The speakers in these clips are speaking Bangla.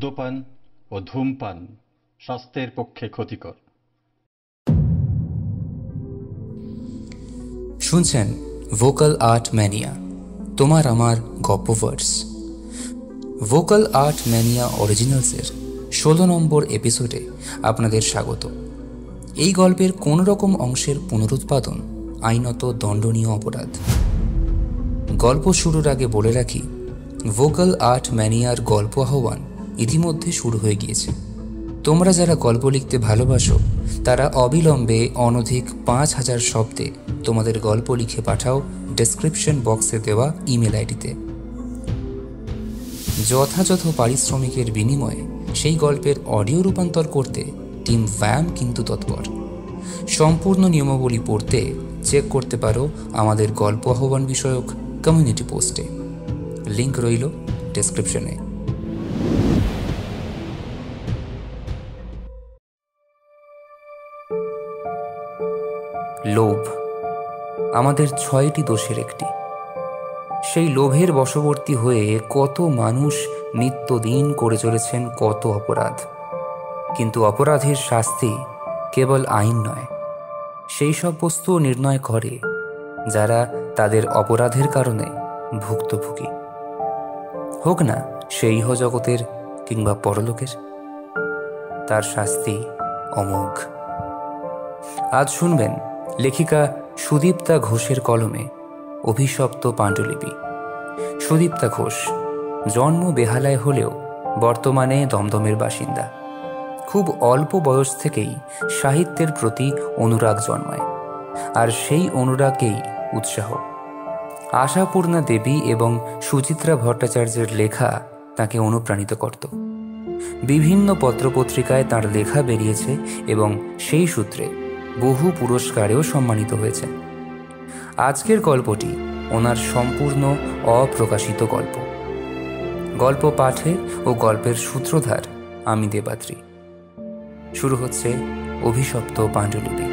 মদ্যপান ও ধূমপান স্বাস্থ্যের পক্ষে ক্ষতিকর। শুনছেন ভোকাল আর্ট ম্যানিয়া, তোমার আমার গপ্পভার্স। ভোকাল আর্ট ম্যানিয়া অরিজিনালসের 16 নম্বর এপিসোডে আপনাদের স্বাগত। এই গল্পের কোনো রকম অংশের পুনরুৎপাদন আইনত দণ্ডনীয় অপরাধ। গল্প শুরুর আগে বলে রাখি, ভোকাল আর্ট ম্যানিয়ার গল্প আহ্বান ইতিমধ্যে শুরু হয়ে গিয়েছে। তোমরা যারা গল্প লিখতে ভালোবাসো তারা অবিলম্বে অনধিক 5000 শব্দে তোমাদের গল্প লিখে পাঠাও ডেসক্রিপশন বক্সে দেওয়া ইমেল আইডিতে। যথাযথ পারিশ্রমিকের বিনিময়ে সেই গল্পের অডিও রূপান্তর করতে টিম ভ্যাম কিন্তু তৎপর। সম্পূর্ণ নিয়মাবলী পড়তে চেক করতে পারো আমাদের গল্প আহ্বান বিষয়ক কমিউনিটি পোস্টে, লিংক রইল ডেসক্রিপশনে। লোভ আমাদের 6টি দোষের একটি। সেই লোভের বশবর্তী হয়ে কত মানুষ নিত্যদিন করে চলেছেন কত অপরাধ। কিন্তু অপরাধের শাস্তি কেবল আইন নয়, সেই সব বস্তু নির্ণয় করে যারা তাদের অপরাধের কারণে ভুক্তভোগী, হোক না সেই জগতের কিংবা পরলোকের। তার শাস্তি অমোঘ। আজ শুনবেন লেখিকা সুদীপ্তা ঘোষের কলমে অভিশপ্ত পাণ্ডুলিপি। সুদীপ্তা ঘোষ জন্ম বেহালায় হলেও বর্তমানে দমদমের বাসিন্দা। খুব অল্প বয়স থেকেই সাহিত্যের প্রতি অনুরাগ জন্মায়, আর সেই অনুরাগেই উৎসাহ। আশাপূর্ণা দেবী এবং সুচিত্রা ভট্টাচার্যের লেখা তাকে অনুপ্রাণিত করত। বিভিন্ন পত্রপত্রিকায় তার লেখা বেরিয়েছে এবং সেই সূত্রে বহু পুরস্কারেও সম্মানিত হয়েছে। আজকের গল্পটি ওনার সম্পূর্ণ অপ্রকাশিত গল্প। গল্প পাঠে ও গল্পের সূত্রধার আমি দেবাত্রী। শুরু হচ্ছে অভিশপ্ত পাণ্ডুলিপি।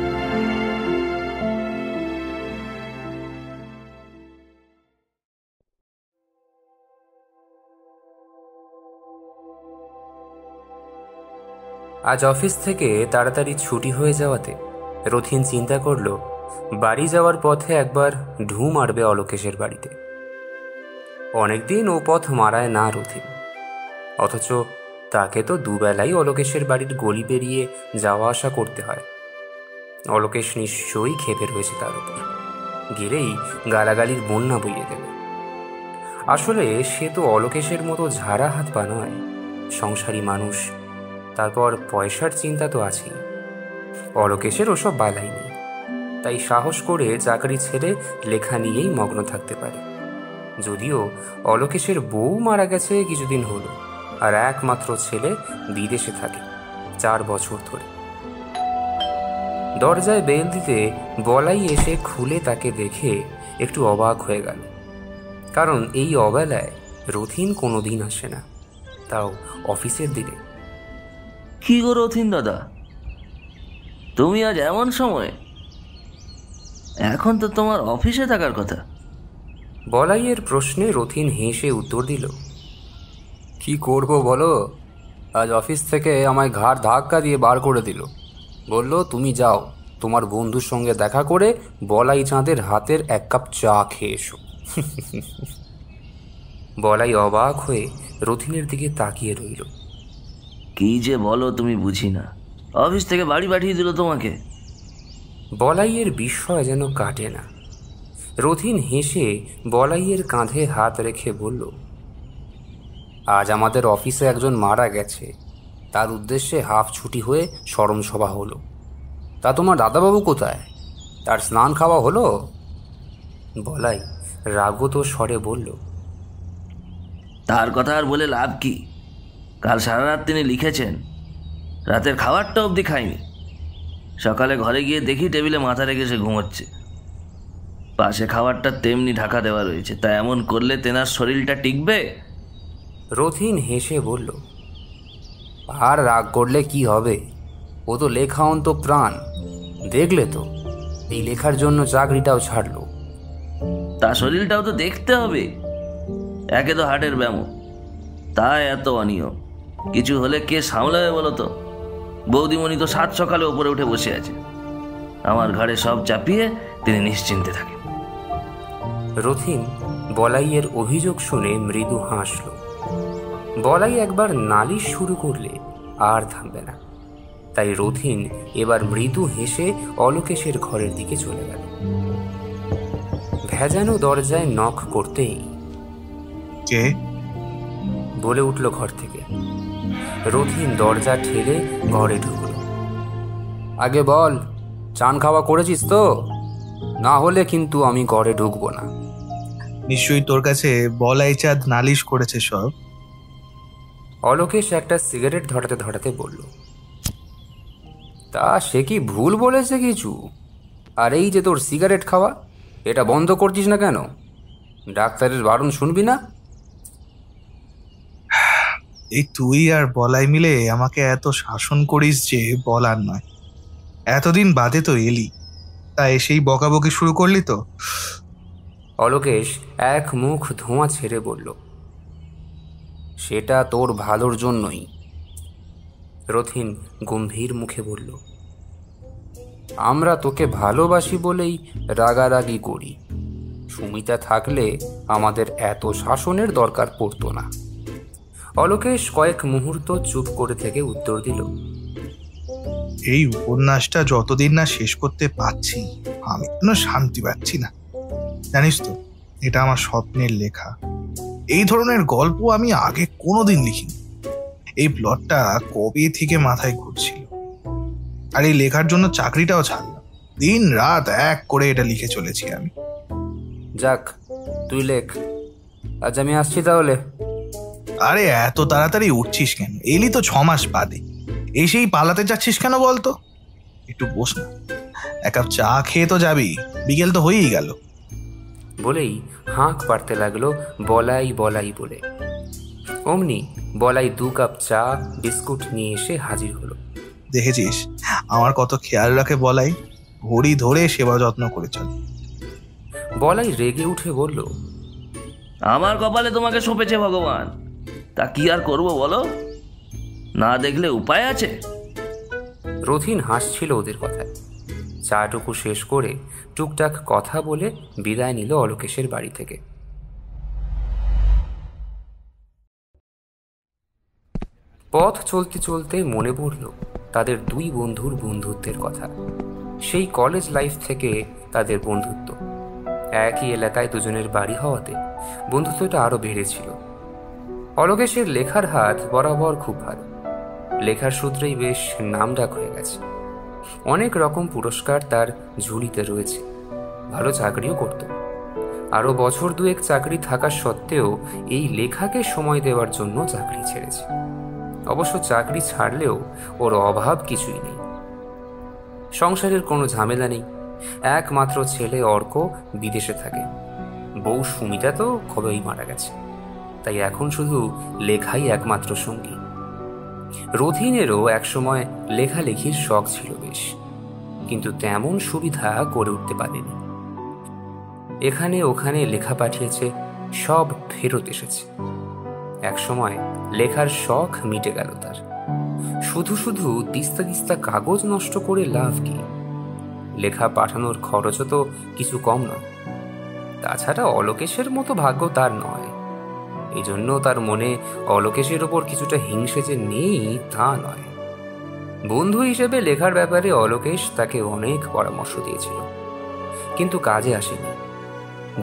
আজ অফিস থেকে তাড়াতাড়ি ছুটি হয়ে যাওয়াতে রথিন চিন্তা করল বাড়ি যাওয়ার পথে একবার ঢু মারবে অলোকেশের বাড়িতে। অনেকদিন ও পথ মারায় না রথিন, অথচ তাকে তো দুবেলাই অলোকেশের বাড়ির গলি পেরিয়ে যাওয়া আসা করতে হয়। অলোকেশ নিশ্চয়ই ক্ষেপে রয়েছে তার উপর, গেলেই গালাগালির বন্যা বইয়ে দেবে। আসলে সে তো অলোকেশের মতো ঝাড়া হাত পা নয়, সংসারী মানুষ। তারপর পয়সার চিন্তা তো আছেই। অলোকেশের ওসব বালাই নেই, তাই সাহস করে চাকরি ছেড়ে লেখা নিয়েই মগ্ন থাকতে পারে। যদিও অলোকেশের বউ মারা গেছে কিছুদিন হলো, আর একমাত্র ছেলে বিদেশে থাকে 4 বছর ধরে। দরজায় বেল দিতে বলাই এসে খুলে তাকে দেখে একটু অবাক হয়ে গেল, কারণ এই অবেলায় রথিন কোনোদিন আসে না, তাও অফিসের দিকে। কি গো রথিন দাদা, তুমি আজ এমন সময়? এখন তো তোমার অফিসে থাকার কথা। বলাইয়ের প্রশ্নে রথিন হেসে উত্তর দিল, কি করব বলো, আজ অফিস থেকে আমায় ঘাড় ধাক্কা দিয়ে বার করে দিল। বলল তুমি যাও, তোমার বন্ধুর সঙ্গে দেখা করে বলাই চাঁদের হাতের 1 কাপ চা খেয়ে এসো। বলাই অবাক হয়ে রথিনের দিকে তাকিয়ে রইল। কি যে বলো তুমি, বুঝি না। অফিস থেকে বাড়ি পাঠিয়ে দিল তোমাকে? বলাইয়ের বিস্ময় যেন কাটে না। রথিন হেসে বলাইয়ের কাঁধে হাত রেখে বলল, আজ আমাদের অফিসে একজন মারা গেছে, তার উদ্দেশ্যে হাফ ছুটি হয়ে স্মরণ সভা হলো। তা তোমার দাদাবাবু কোথায়? তার স্নান খাওয়া হলো? বলাই রাগত স্বরে বলল, তার কথা আর বলে লাভ কি? কাল সারা রাত তিনি লিখেছেন, রাতের খাবারটা অবধি খায়নি। সকালে ঘরে গিয়ে দেখি টেবিলে মাথা রেখে সে ঘুমোচ্ছে। পাশে খাবারটা তেমনি ঢাকা দেওয়া রয়েছে, তা এমন করলে তেনার শরীরটা টিকবে? রথিন হেসে বলল, আর রাগ করলে কি হবে, ও তো লেখা অন্ত প্রাণ। দেখলে তো, এই লেখার জন্য চাকরিটাও ছাড়লো। তার শরীরটাও তো দেখতে হবে। একে তো হার্টের ব্যামো, তাই এত অনিয়ম। কিছু হলে কে সামলাবে বলো তো? বৌদিমণি তো 7 সকালে ওপরে উঠে বসে আছে। আমার ঘাড়ে সব চাপিয়ে তিনি নিশ্চিন্তে থাকেন। রথিন বলাইয়ের অভিযোগ শুনে মৃদু হাসল। বলাই একবার নালিশ শুরু করলে আর থামবে না। তাই রথিন এবার মৃদু হেসে অলোকেশের ঘরের দিকে চলে গেল। ভেজানো দরজায় নক করতেই কে বলে উঠল ঘর থেকে। রথিন দরজা ঠেলে ঘরে ঢুকল। আগে বল, চান খাওয়া করেছিস তো? না হলে কিন্তু আমি ঘরে ঢুকবো না। নিশ্চয়ই তোর কাছে বলাই চাঁদ নালিশ করেছে সব। অলোকেশ একটা সিগারেট ধরাতে ধরাতে বলল, তা সে কি ভুল বলেছে কিছু? আর এই যে তোর সিগারেট খাওয়া, এটা বন্ধ করছিস না কেন? ডাক্তারের বারণ শুনবি না? এই তুই আর বলাই মিলে আমাকে এত শাসন করিস যে বলার নয়। এতদিন বাদে তো এলি, তা এসেই বকাবকি শুরু করলি তো। অলোকেশ এক মুখ ধোঁয়া ছেড়ে বলল, সেটা তোর ভালোর জন্যই। রথিন গম্ভীর মুখে বলল, আমরা তোকে ভালোবাসি বলেই রাগারাগি করি। সুমিতা থাকলে আমাদের এত শাসনের দরকার পড়তো না। অলোকেশ কয়েক মুহূর্ত চুপ করে থেকে উত্তর দিল, এই উপন্যাসটা যতদিন না শেষ করতে পারছি আমি কোনো শান্তি পাচ্ছি না। জানিস তো, এটা আমার স্বপ্নের লেখা। এই ধরনের গল্প আমি আগে কোনোদিন লিখিনি। এই প্লটটা কবে থেকে মাথায় ঘুরছিল, আর এই লেখার জন্য চাকরিটাও ছাড়লাম। দিন রাত এক করে এটা লিখে চলেছি আমি। যাক, তুই লেখ, আজ আমি আসছি তাহলে। আরে এত তাড়াতাড়ি উঠছিস কেন? এলি তো 6 মাস বাদে, এসেই পালাতে যাচ্ছিস কেন বলতো? একটু বস না, এক কাপ চা খেয়ে তো যাবি, বিকেল তো হয়েই গেল। বলেই হাঁক পাড়তে লাগলো বলাই বলাই বলে। অমনি বলাই 2 কাপ চা বিস্কুট নিয়ে এসে হাজির হলো। দেখেছিস আমার কত খেয়াল রাখে বলাই, ঘড়ি ধরে সেবা যত্ন করে চল। বলাই রেগে উঠে বলল, আমার কপালে তোমাকে সঁপেছে ভগবান, তা কি আর করবো বলো? না দেখলে উপায় আছে? রথিন হাসছিল ওদের কথায়। চাটুকু শেষ করে টুকটাক কথা বলে বিদায় নিল অলোকেশের বাড়ি থেকে। পথ চলতে চলতে মনে পড়ল তাদের 2 বন্ধুর বন্ধুত্বের কথা। সেই কলেজ লাইফ থেকে তাদের বন্ধুত্ব। একই এলাকায় দুজনের বাড়ি হওয়াতে বন্ধুত্বটা আরও বেড়েছিল। অলোকেশের লেখার হাত বরাবর খুব ভালো। লেখার সূত্রেই বেশ নামডাক হয়ে গেছে। অনেক রকম পুরস্কার তার ঝুলিতে রয়েছে। ভালো চাকরিও করত। আরও বছর 2 চাকরি থাকা সত্ত্বেও এই লেখাকে সময় দেওয়ার জন্য চাকরি ছেড়েছে। অবশ্য চাকরি ছাড়লেও ওর অভাব কিছুই নেই। সংসারের কোনো ঝামেলা নেই। একমাত্র ছেলে অর্ক বিদেশে থাকে। বউ সুমিতা তো কবেই মারা গেছে। তাই এখন শুধু লেখাই একমাত্র সঙ্গী। রথিনেরও একসময় লেখালেখির শখ ছিল বেশ, কিন্তু তেমন সুবিধা করে উঠতে পারেনি। এখানে ওখানে লেখা পাঠিয়েছে, সব ফেরত এসেছে। একসময় লেখার শখ মিটে গেল তার। শুধু শুধু তিস্তা তিস্তা কাগজ নষ্ট করে লাভ কি? লেখা পাঠানোর খরচও তো কিছু কম নয়। তাছাড়া অলোকেশের মতো ভাগ্য তার নয়। এজন্য তার মনে অলোকেশের ওপর কিছুটা হিংসে যে নেই তা নয়। বন্ধু হিসেবে লেখার ব্যাপারে অলোকেশ তাকে অনেক পরামর্শ দিয়েছিল, কিন্তু কাজে আসেনি।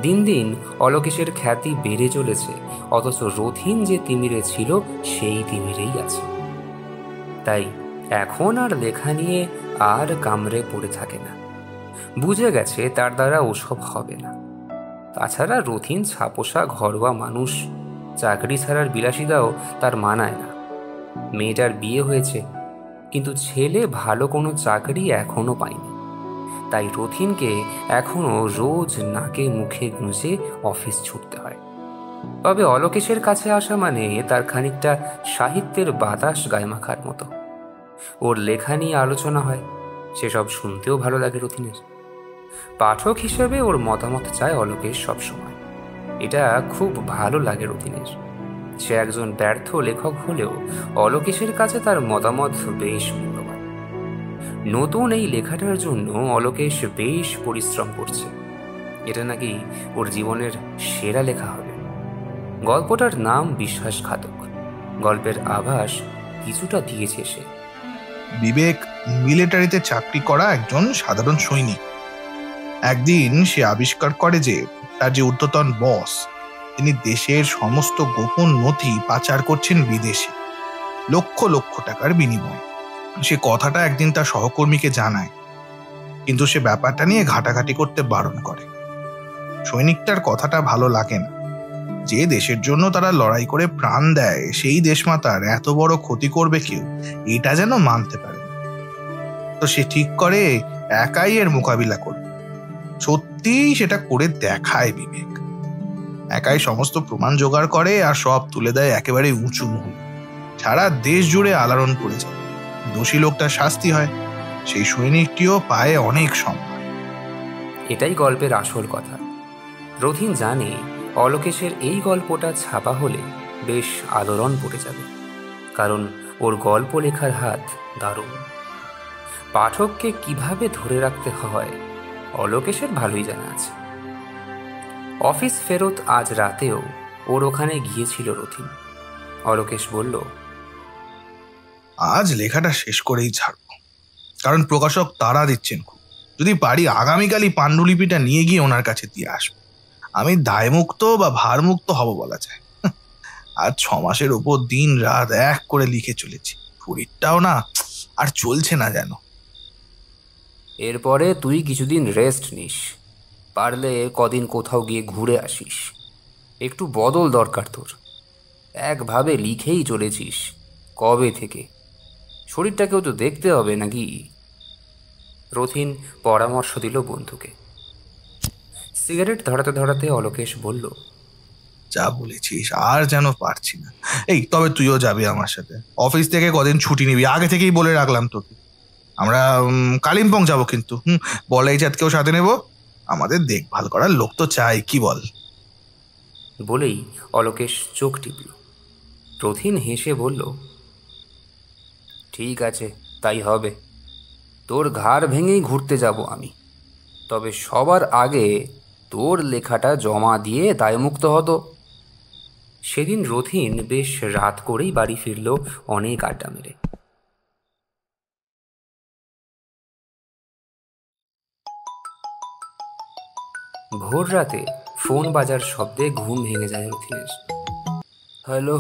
দিন দিন অলোকেশের খ্যাতি বেড়ে চলেছে, অথচ রথিন যে তিমিরে ছিল সেই তিমিরেই আছে। তাই এখন আর লেখা নিয়ে আর কামড়ে পড়ে থাকে না। বুঝে গেছে তার দ্বারা ওসব হবে না। তাছাড়া রথিন ছাপোষা ঘরোয়া মানুষ, চাকরি ছাড়ার বিলাসিতাও তার মানায় না। মেয়েটার বিয়ে হয়েছে, কিন্তু ছেলে ভালো কোনো চাকরি এখনো পায়নি। তাই রথিনকে এখনো রোজ নাকে মুখে গুঁজে অফিস ছুটতে হয়। তবে অলোকেশের কাছে আসা মানে তার খানিকটা সাহিত্যের বাতাস গায়ে মাখার মতো। ওর লেখা নিয়ে আলোচনা হয়, সেসব শুনতেও ভালো লাগে রথিনের। পাঠক হিসেবে ওর মতামত চায় অলোকেশ সবসময়। এটা খুব ভালো লাগে রথিনের। সে একজন ব্যর্থ লেখক হলেও অলোকেশের কাছে তার মতামত বেশ মূল্যবান। নতুন এই লেখাটার জন্য অলোকেশ বেশ পরিশ্রম করছে। এটা নাকি ওর জীবনের সেরা লেখা হবে। গল্পটার নাম বিশ্বাসঘাতক। গল্পের আভাস কিছুটা দিয়েছে সে। বিবেক মিলিটারিতে চাকরি করা একজন সাধারণ সৈনিক। একদিন সে আবিষ্কার করে যে তার যে ঊর্ধ্বতন বস, তিনি দেশের সমস্ত গোপন নথি পাচার করছেন বিদেশে, লক্ষ লক্ষ টাকার বিনিময়ে। সে কথাটা একদিন তার সহকর্মীকে জানায়, কিন্তু সে ব্যাপারটা নিয়ে ঘাটাঘাটি করতে বারণ করে। সৈনিকটার কথাটা ভালো লাগে না। যে দেশের জন্য তারা লড়াই করে প্রাণ দেয়, সেই দেশমাতার এত বড় ক্ষতি করবে কেউ, এটা যেন মানতে পারে না। তো সে ঠিক করে একাই এর মোকাবিলা করবে। সত্যি সেটা করে দেখায় বিবেক। একাই সমস্ত প্রমাণ জোগাড় করে আর সব তুলে দেয় একেবারে উঁচু মহলে। সারা দেশ জুড়ে আলোড়ন পড়ে যায়। দোষী লোকটার শাস্তি হয়, সেই সৈনিকটিও পায় অনেক সম্মান। এটাই গল্পের আসল কথা। রথিন জানে অলোকেশের এই গল্পটা ছাপা হলে বেশ আলোড়ন পড়ে যাবে, কারণ ওর গল্প লেখার হাত দারুণ। পাঠককে কিভাবে ধরে রাখতে হয় অলোকেশের ভালোই জানা আছে। অফিস ফেরত আজ রাতেও ওর ওখানে গিয়েছিল রথিন। অলোকেশ বলল, আজ লেখাটা শেষ করেই ছাড়বো, কারণ প্রকাশক তাড়া দিচ্ছেন খুব। যদি পারি আগামীকালই পাণ্ডুলিপিটা নিয়ে গিয়ে ওনার কাছে দিয়ে আসবো। আমি দায়মুক্ত বা ভারমুক্ত হব বলা যায়। আজ 6 মাসের উপর দিন রাত এক করে লিখে চলেছি। শরীরটাও না আর চলছে না যেন। এরপরে তুই কিছুদিন রেস্ট নিস, পারলে কদিন কোথাও গিয়ে ঘুরে আসিস। একটু বদল দরকার তোর। একভাবে লিখেই চলেছিস কবে থেকে, শরীরটাকেও তো দেখতে হবে নাকি। রথিন পরামর্শ দিল বন্ধুকে। সিগারেট ধরাতে ধরাতে অলোকেশ বলল, যা বলেছিস আর যেন পারছি না। এই তবে তুইও যাবি আমার সাথে। অফিস থেকে কদিন ছুটি নিবি, আগে থেকেই বলে রাখলাম তোকে। আমরা কালিম্পং যাব, কিন্তু বলাই চাঁদকেও সাথে নেব। আমাদের দেখভাল করার লোক তো চাই, কি বল? বলেই অলোকেশ চোখ টিপল। রথিন হেসে বলল, ঠিক আছে, তাই হবে। তোর ঘাড় ভেঙেই ঘুরতে যাব আমি। তবে সবার আগে তোর লেখাটা জমা দিয়ে দায়মুক্ত হতো। সেদিন রথিন বেশ রাত করেই বাড়ি ফিরল, অনেক আড্ডা মেরে। ভোর রাতে ফোন বাজার শব্দে ঘুম ভেঙে যায় রথিনের। হ্যালো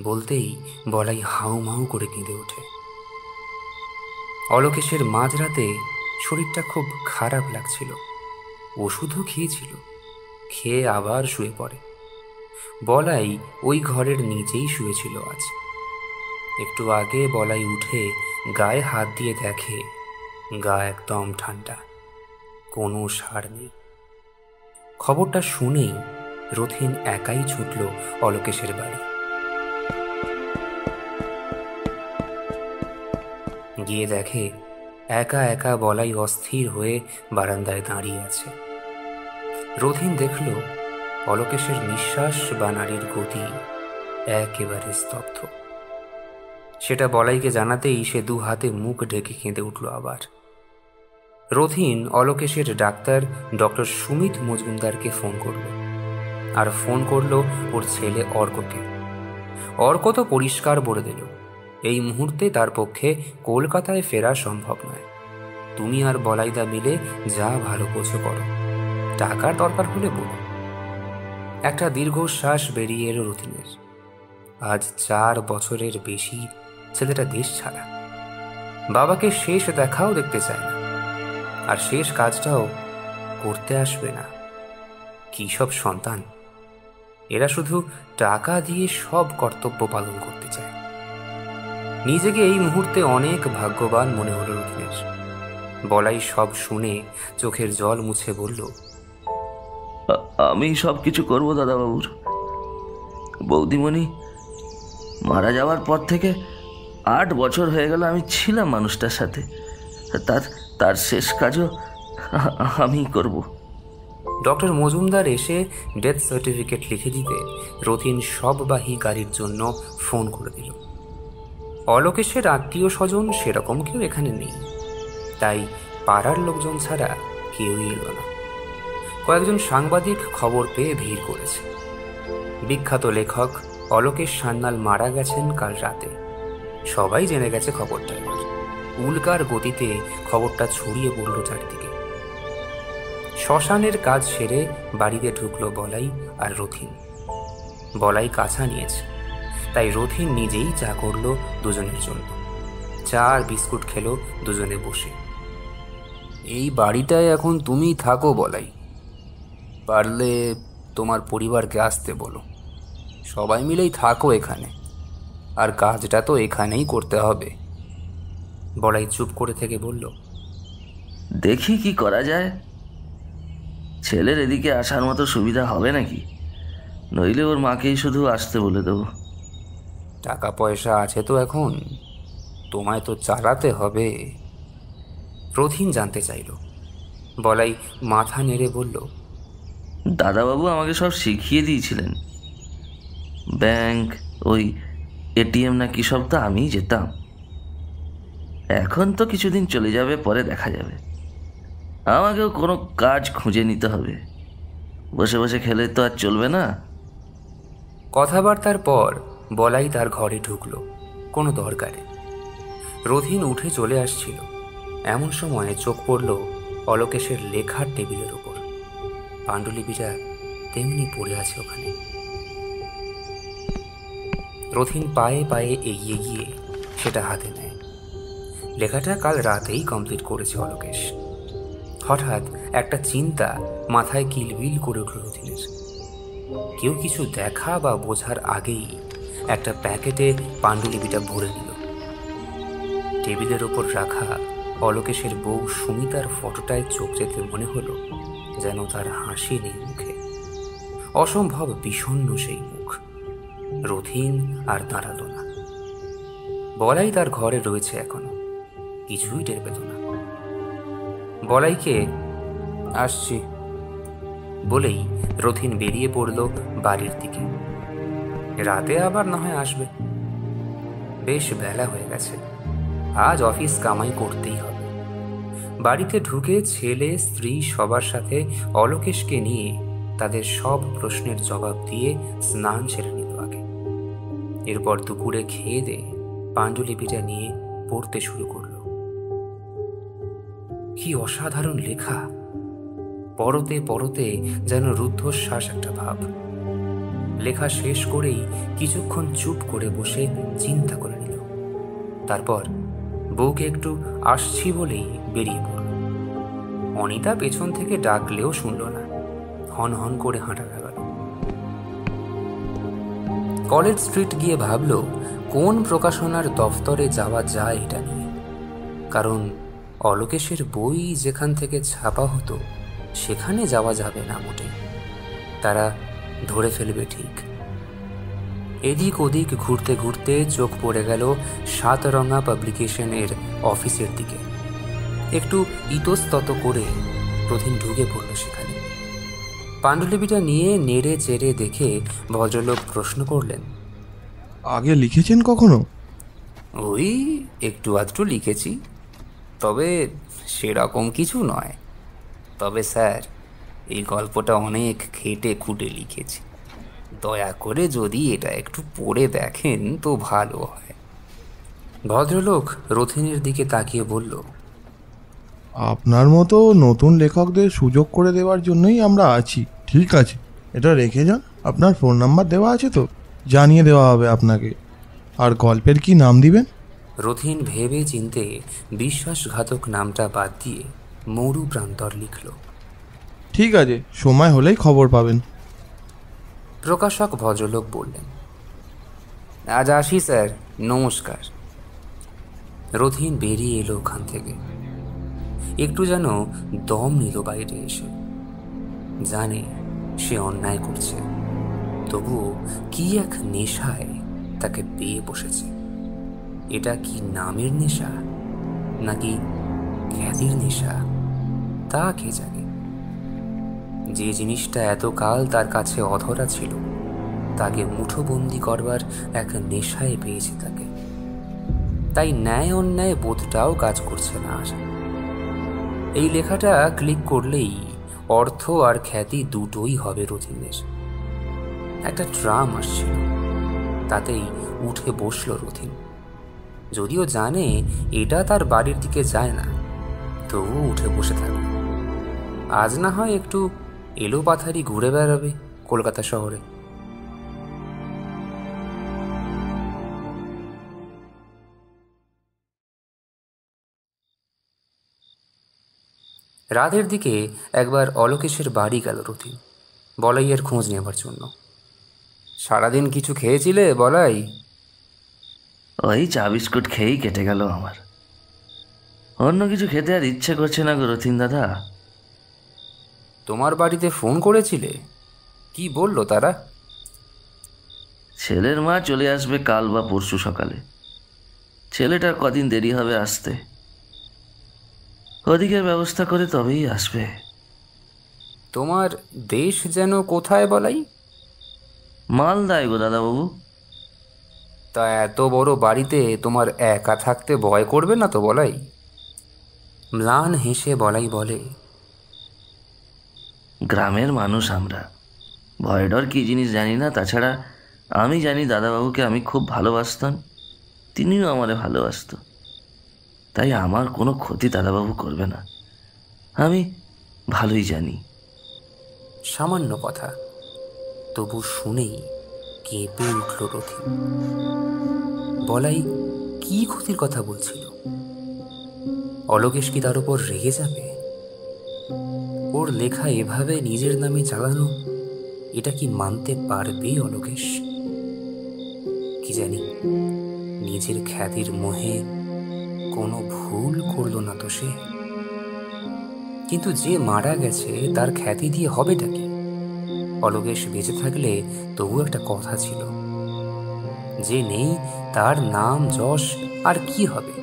বলতেই বলাই হাউমাউ করে কেঁদে ওঠে। অলোকেশের মাঝরাতে শরীরটা খুব খারাপ লাগছিল। ওষুধও খেয়েছিল, খেয়ে আবার শুয়ে পড়ে। বলাই ওই ঘরের নিচেই শুয়েছিল আজ। একটু আগে বলাই উঠে গায়ে হাত দিয়ে দেখে গা একদম ঠান্ডা, কোনো সাড় নেই। খবরটা শুনেই রথিন একাই ছুটল অলোকেশের বাড়ি। গিয়ে দেখে একা একা বলাই অস্থির হয়ে বারান্দায় দাঁড়িয়ে আছে। রথিন দেখল অলোকেশের নিঃশ্বাস বা নাড়ির গতি একেবারে স্তব্ধ। সেটা বলাইকে জানাতেই সে 2 হাতে মুখ ঢেকে কেঁদে উঠল আবার। রথিন অলোকেশের ডাক্তার ডক্টর সুমিত মজুমদারকে ফোন করল, আর ফোন করল ওর ছেলে অর্ককে। অর্ক তো পরিষ্কার বলে দিল, এই মুহূর্তে তার পক্ষে কলকাতায় ফেরা সম্ভব নয়। তুমি আর বলাইদা মিলে যা ভালো বোঝো করো, টাকার দরকার হলে বলো। একটা দীর্ঘশ্বাস বেরিয়ে এলো রথিনের। আজ 4 বছরের বেশি ছেলেটা দেশ ছাড়া। বাবাকে শেষ দেখাও দেখতে চায় না, আর শেষ কাজটাও করতে আসবে না। কি সব সন্তান! এরা শুধু টাকা দিয়ে সব কর্তব্য পালন করতে চায়। নিজেকে এই মুহূর্তে অনেক ভাগ্যবান মনে হলো রথিনের। বলাই সব শুনে চোখের জল মুছে বলল, আমি সব কিছু করবো দাদাবাবুর। বৌদিমণি মারা যাওয়ার পর থেকে 8 বছর হয়ে গেল আমি ছিলাম মানুষটার সাথে। তার শেষ কাজও আমি করব। ডক্টর মজুমদার এসে ডেথ সার্টিফিকেট লিখে দিতে রথিন সববাহী গাড়ির জন্য ফোন করে দিল। অলোকেশের আত্মীয় স্বজন সেরকম কেউ এখানে নেই, তাই পাড়ার লোকজন ছাড়া কেউই এলো না। কয়েকজন সাংবাদিক খবর পেয়ে ভিড় করেছে। বিখ্যাত লেখক অলোকেশ সান্যাল মারা গেছেন কাল রাতে। সবাই জেনে গেছে খবরটা। এবার উল্কার গতিতে খবরটা ছড়িয়ে পড়ল চারদিকে। শ্মশানের কাজ সেরে বাড়িতে ঢুকলো বলাই আর রথিন। বলাই কাছা নিয়েছে, তাই রথিন নিজেই চা করলো দুজনের জন্য। চা আর বিস্কুট খেলো দুজনে বসে। এই বাড়িটায় এখন তুমি থাকো বলাই, পারলে তোমার পরিবারকে আসতে বলো। সবাই মিলেই থাকো এখানে, আর কাজটা তো এখানেই করতে হবে। বলাই চুপ করে থেকে বলল, দেখি কি করা যায়। ছেলের এদিকে আসার মতো সুবিধা হবে নাকি? নইলে ওর মাকেই শুধু আসতে বলে দেবো। টাকা পয়সা আছে তো এখন, তোমায় তো চালাতে হবে। রথিন জানতে চাইল। বলাই মাথা নেড়ে বলল, দাদাবাবু আমাকে সব শিখিয়ে দিয়েছিলেন। ব্যাংক, ওই এটিএম না কি সব তো আমিই যেতাম। এখন তো কিছুদিন চলে যাবে, পরে দেখা যাবে। আমাকেও কোনো কাজ খুঁজে নিতে হবে। বসে বসে খেলে তো আর চলবে না। কথাবার্তার পর বলাই তার ঘরে ঢুকল কোনো দরকারে। রথিন উঠে চলে আসছিল, এমন সময় চোখ পড়ল অলোকেশের লেখার টেবিলের উপর। পাণ্ডুলিপিটা তেমনি পড়ে আছে ওখানে। রথিন পায়ে পায়ে এগিয়ে গিয়ে সেটা হাতে নেয়। লেখাটা কাল রাতেই কমপ্লিট করেছে অলোকেশ। হঠাৎ একটা চিন্তা মাথায় কিলবিল করে উঠল রথিনের। কেউ কিছু দেখা বা বোঝার আগেই একটা প্যাকেটে পাণ্ডুলিপিটা ভরে নিল। টেবিলের ওপর রাখা অলোকেশের বউ সুমিতার ফটোটায় চোখ যেতে মনে হলো যেন তার হাসি নেই মুখে। অসম্ভব বিষণ্ণ সেই মুখ। রথিন আর দাঁড়ালো না। বলাই তার ঘরে রয়েছে এখনো, কিছুই টের পেত না। বলাইকে আসছি বলেই রথিন বেরিয়ে পড়ল বাড়ির দিকে। রাতে আবার না হয় আসবে। বেশ বেলা হয়ে গেছে, আজ অফিস কামাই করতেই হবে। বাড়িতে ঢুকে ছেলে স্ত্রী সবার সাথে অলোকেশকে নিয়ে তাদের সব প্রশ্নের জবাব দিয়ে স্নান সেরে নিল আগে। এরপর দুপুরে খেয়ে দিয়ে পাণ্ডুলিপিটা নিয়ে পড়তে শুরু করল। কি অসাধারণ লেখা! পরতে পরতে যেন রুদ্ধশ্বাস একটা ভাব। লেখা শেষ করেই কিছুক্ষণ চুপ করে বসে চিন্তা করে নিল। তারপর বউকে একটু আসছি বলেই বেরিয়ে পড়ল। অনিতা পেছন থেকে ডাকলেও শুনল না, হন হন করে হাঁটা লাগাল। কলেজ স্ট্রিট গিয়ে ভাবল কোন প্রকাশনার দফতরে যাওয়া যায় এটা নিয়ে, কারণ অলোকেশের বই যেখান থেকে ছাপা হতো সেখানে যাওয়া যাবে না মোটেই, তারা ধরে ফেলবে ঠিক। এদিক ওদিক ঘুরতে ঘুরতে চোখ পড়ে গেল সাতরঙা পাবলিকেশনের অফিসের দিকে। একটু ইতস্তত করে রথিন ঢুকে পড়ল সেখানে। পাণ্ডুলিপিটা নিয়ে নেড়ে চেড়ে দেখে ভদ্রলোক প্রশ্ন করলেন, আগে লিখেছেন কখনো? ওই একটু আধটু লিখেছি, তবে সেরকম কিছু নয়। তবে স্যার, এই গল্পটা অনেক খেটে খুঁটে লিখেছি। দয়া করে যদি এটা একটু পড়ে দেখেন তো ভালো হয়। ভদ্রলোক রথিনের দিকে তাকিয়ে বলল, আপনার মতো নতুন লেখকদের সুযোগ করে দেওয়ার জন্যই আমরা আছি। ঠিক আছে, এটা রেখে যান। আপনার ফোন নাম্বার দেওয়া আছে তো? জানিয়ে দেওয়া হবে আপনাকে। আর গল্পের কি নাম দিবেন? রথিন ভেবে চিনতে বিশ্বাসঘাতক নামটা বাদ দিয়ে মরু প্রান্তর লিখল। ঠিক আছে, সময় হলেই খবর পাবেন। প্রকাশক ভদ্রলোক বললেন, আজ আসি স্যার, নমস্কার। রথিন বেরিয়ে এলো ওখান থেকে। একটু যেন দম নিল বাইরে এসে। জানে সে অন্যায় করছে, তবুও কি এক নেশায় তাকে পেয়ে বসেছে। এটা কি নামের নেশা নাকি খ্যাতির নেশা তা কে জানে। যে জিনিসটা এতকাল তার কাছে অধরা ছিল তাকে মুঠোবন্দি করবার এক নেশায় পেয়েছে তাকে। তাই ন্যায় অন্যায় বোধটাও কাজ করছে না আর। এই লেখাটা ক্লিক করলেই অর্থ আর খ্যাতি দুটোই হবে রথিনের। একটা ট্রাম আসছিল, তাতেই উঠে বসল রথিন। যদিও জানে এটা তার বাড়ির দিকে যায় না, তবুও উঠে বসে থাকল। আজ না হয় একটু এলো পাথারি ঘুরে বেড়াবে কলকাতা শহরে। রাতের দিকে একবার অলোকেশের বাড়ি গেল রথিন, বলাইয়ের খোঁজ নেবার জন্য। সারাদিন কিছু খেয়েছিলে বলাই? ওই চা বিস্কুট খেয়েই কেটে গেল আমার। অন্য কিছু খেতে আর ইচ্ছে করছে না গো রথিন দাদা। তোমার বাড়িতে ফোন করেছিলে? কি বললো তারা? ছেলের মা চলে আসবে কাল বা পরশু সকালে। ছেলেটার কদিন দেরি হবে আসতে, ওদিকের ব্যবস্থা করে তবেই আসবে। তোমার দেশ যেন কোথায় বলাই? মালদায় গো দাদাবাবু। তা এত বড় বাড়িতে তোমার একা থাকতে ভয় করবে না তো বলাই? ম্লান হেসে বলাই বলে, গ্রামের মানুষ আমরা, ভয় ডর কী জিনিস জানি না। তাছাড়া আমি জানি দাদাবাবুকে আমি খুব ভালোবাসতাম, তিনিও আমারে ভালোবাসত। তাই আমার কোনো ক্ষতি দাদাবাবু করবে না, আমি ভালোই জানি। সামান্য কথা, তবু শুনেই কেঁপে উঠল রথিন। বলাই কি ক্ষতির কথা বলছিল? অলোকেশ কি তার উপর রেগে যাবে? ওর লেখা এভাবে নিজের নামে চালানো, এটা কি মানতে পারবে অলোকেশ? কি জানি, নিজের খ্যাতির মোহে কোনো ভুল করল না তো সে। কিন্তু যে মারা গেছে তার খ্যাতি দিয়ে হবেটা কি? অলোকেশ বেঁচে থাকলে তবু একটা কথা ছিল, যে নেই তার নাম যশ আর কি হবে?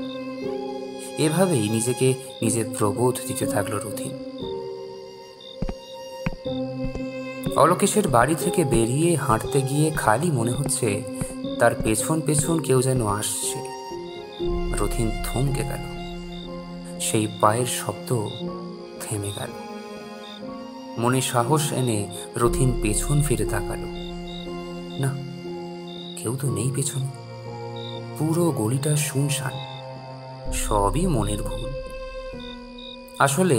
এভাবেই নিজেকে নিজের প্রবোধ দিতে থাকলো রথিন। অলোকেশের বাড়ি থেকে বেরিয়ে হাঁটতে গিয়ে খালি মনে হচ্ছে তার পেছন পেছন কেউ যেন আসছে। রথিন থমকে গেল, সেই পায়ের শব্দ থেমে গেল। মনে সাহস এনে রথিন পেছন ফিরে তাকালো। না, কেউ তো নেই পেছনে। পুরো গলিটা শুনশান, সবই মনের ভুল। আসলে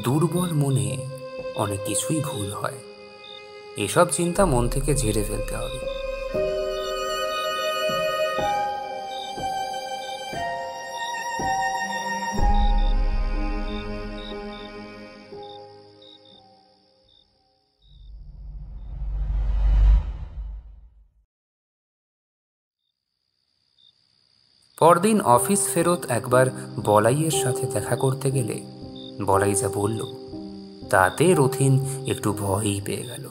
দুর্বল মনে অনেক কিছুই ভুল হয়। এসব চিন্তা মন থেকে ঝেড়ে ফেলতে হবে। পরদিন অফিস ফেরত একবার বলাইয়ের সাথে দেখা করতে গেলে বলাই যা বলল তাতে রথিন একটু ভয়ই পেয়ে গেল।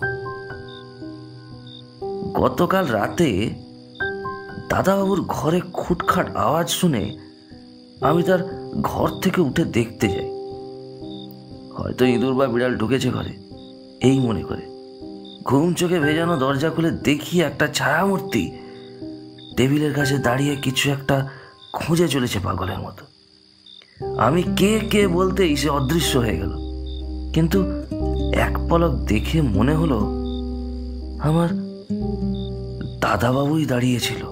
গতকাল রাতে দাদাবাবুর ঘরে খুটখাট আওয়াজ শুনে আমি তার ঘর থেকে উঠে দেখতে যাই। হয়তো ইঁদুর বা বিড়াল ঢুকেছে ঘরে, এই মনে করে ঘুম চোখে ভেজানো দরজা খুলে দেখি একটা ছায়ামূর্তি টেবিলের কাছে দাঁড়িয়ে কিছু একটা খুঁজে চলেছে পাগলের মতো। আমি কে কে বলতেই সে অদৃশ্য হয়ে গেল, কিন্তু এক পলক দেখে মনে হলো আমার দাদাবাবুই দাঁড়িয়েছিল।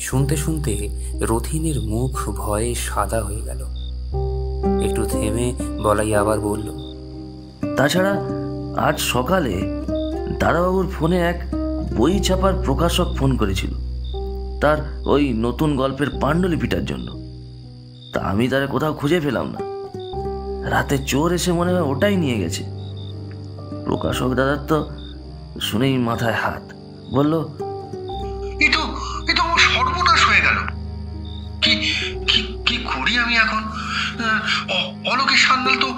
শুনতে শুনতে রথিনের মুখ ভয়ে সাদা হয়ে গেল। একটু থেমে বলাই আবার বলল, তাছাড়া আজ সকালে দাদাবাবুর ফোনে এক বই ছাপার প্রকাশক ফোন করেছিল, তার ওই নতুন গল্পের পাণ্ডুলিপিটার জন্য। তা আমি তারে কোথাও খুঁজে পেলাম না। রাতে চোর এসে মনে হয় ওটাই নিয়ে গেছে। প্রকাশক দাদার তো শুনেই মাথায় হাত, বলল, এ তো আমার সর্বনাশ হয়ে গেল। কি কি কি করি আমি এখন? অলোকেশ সান্যাল তো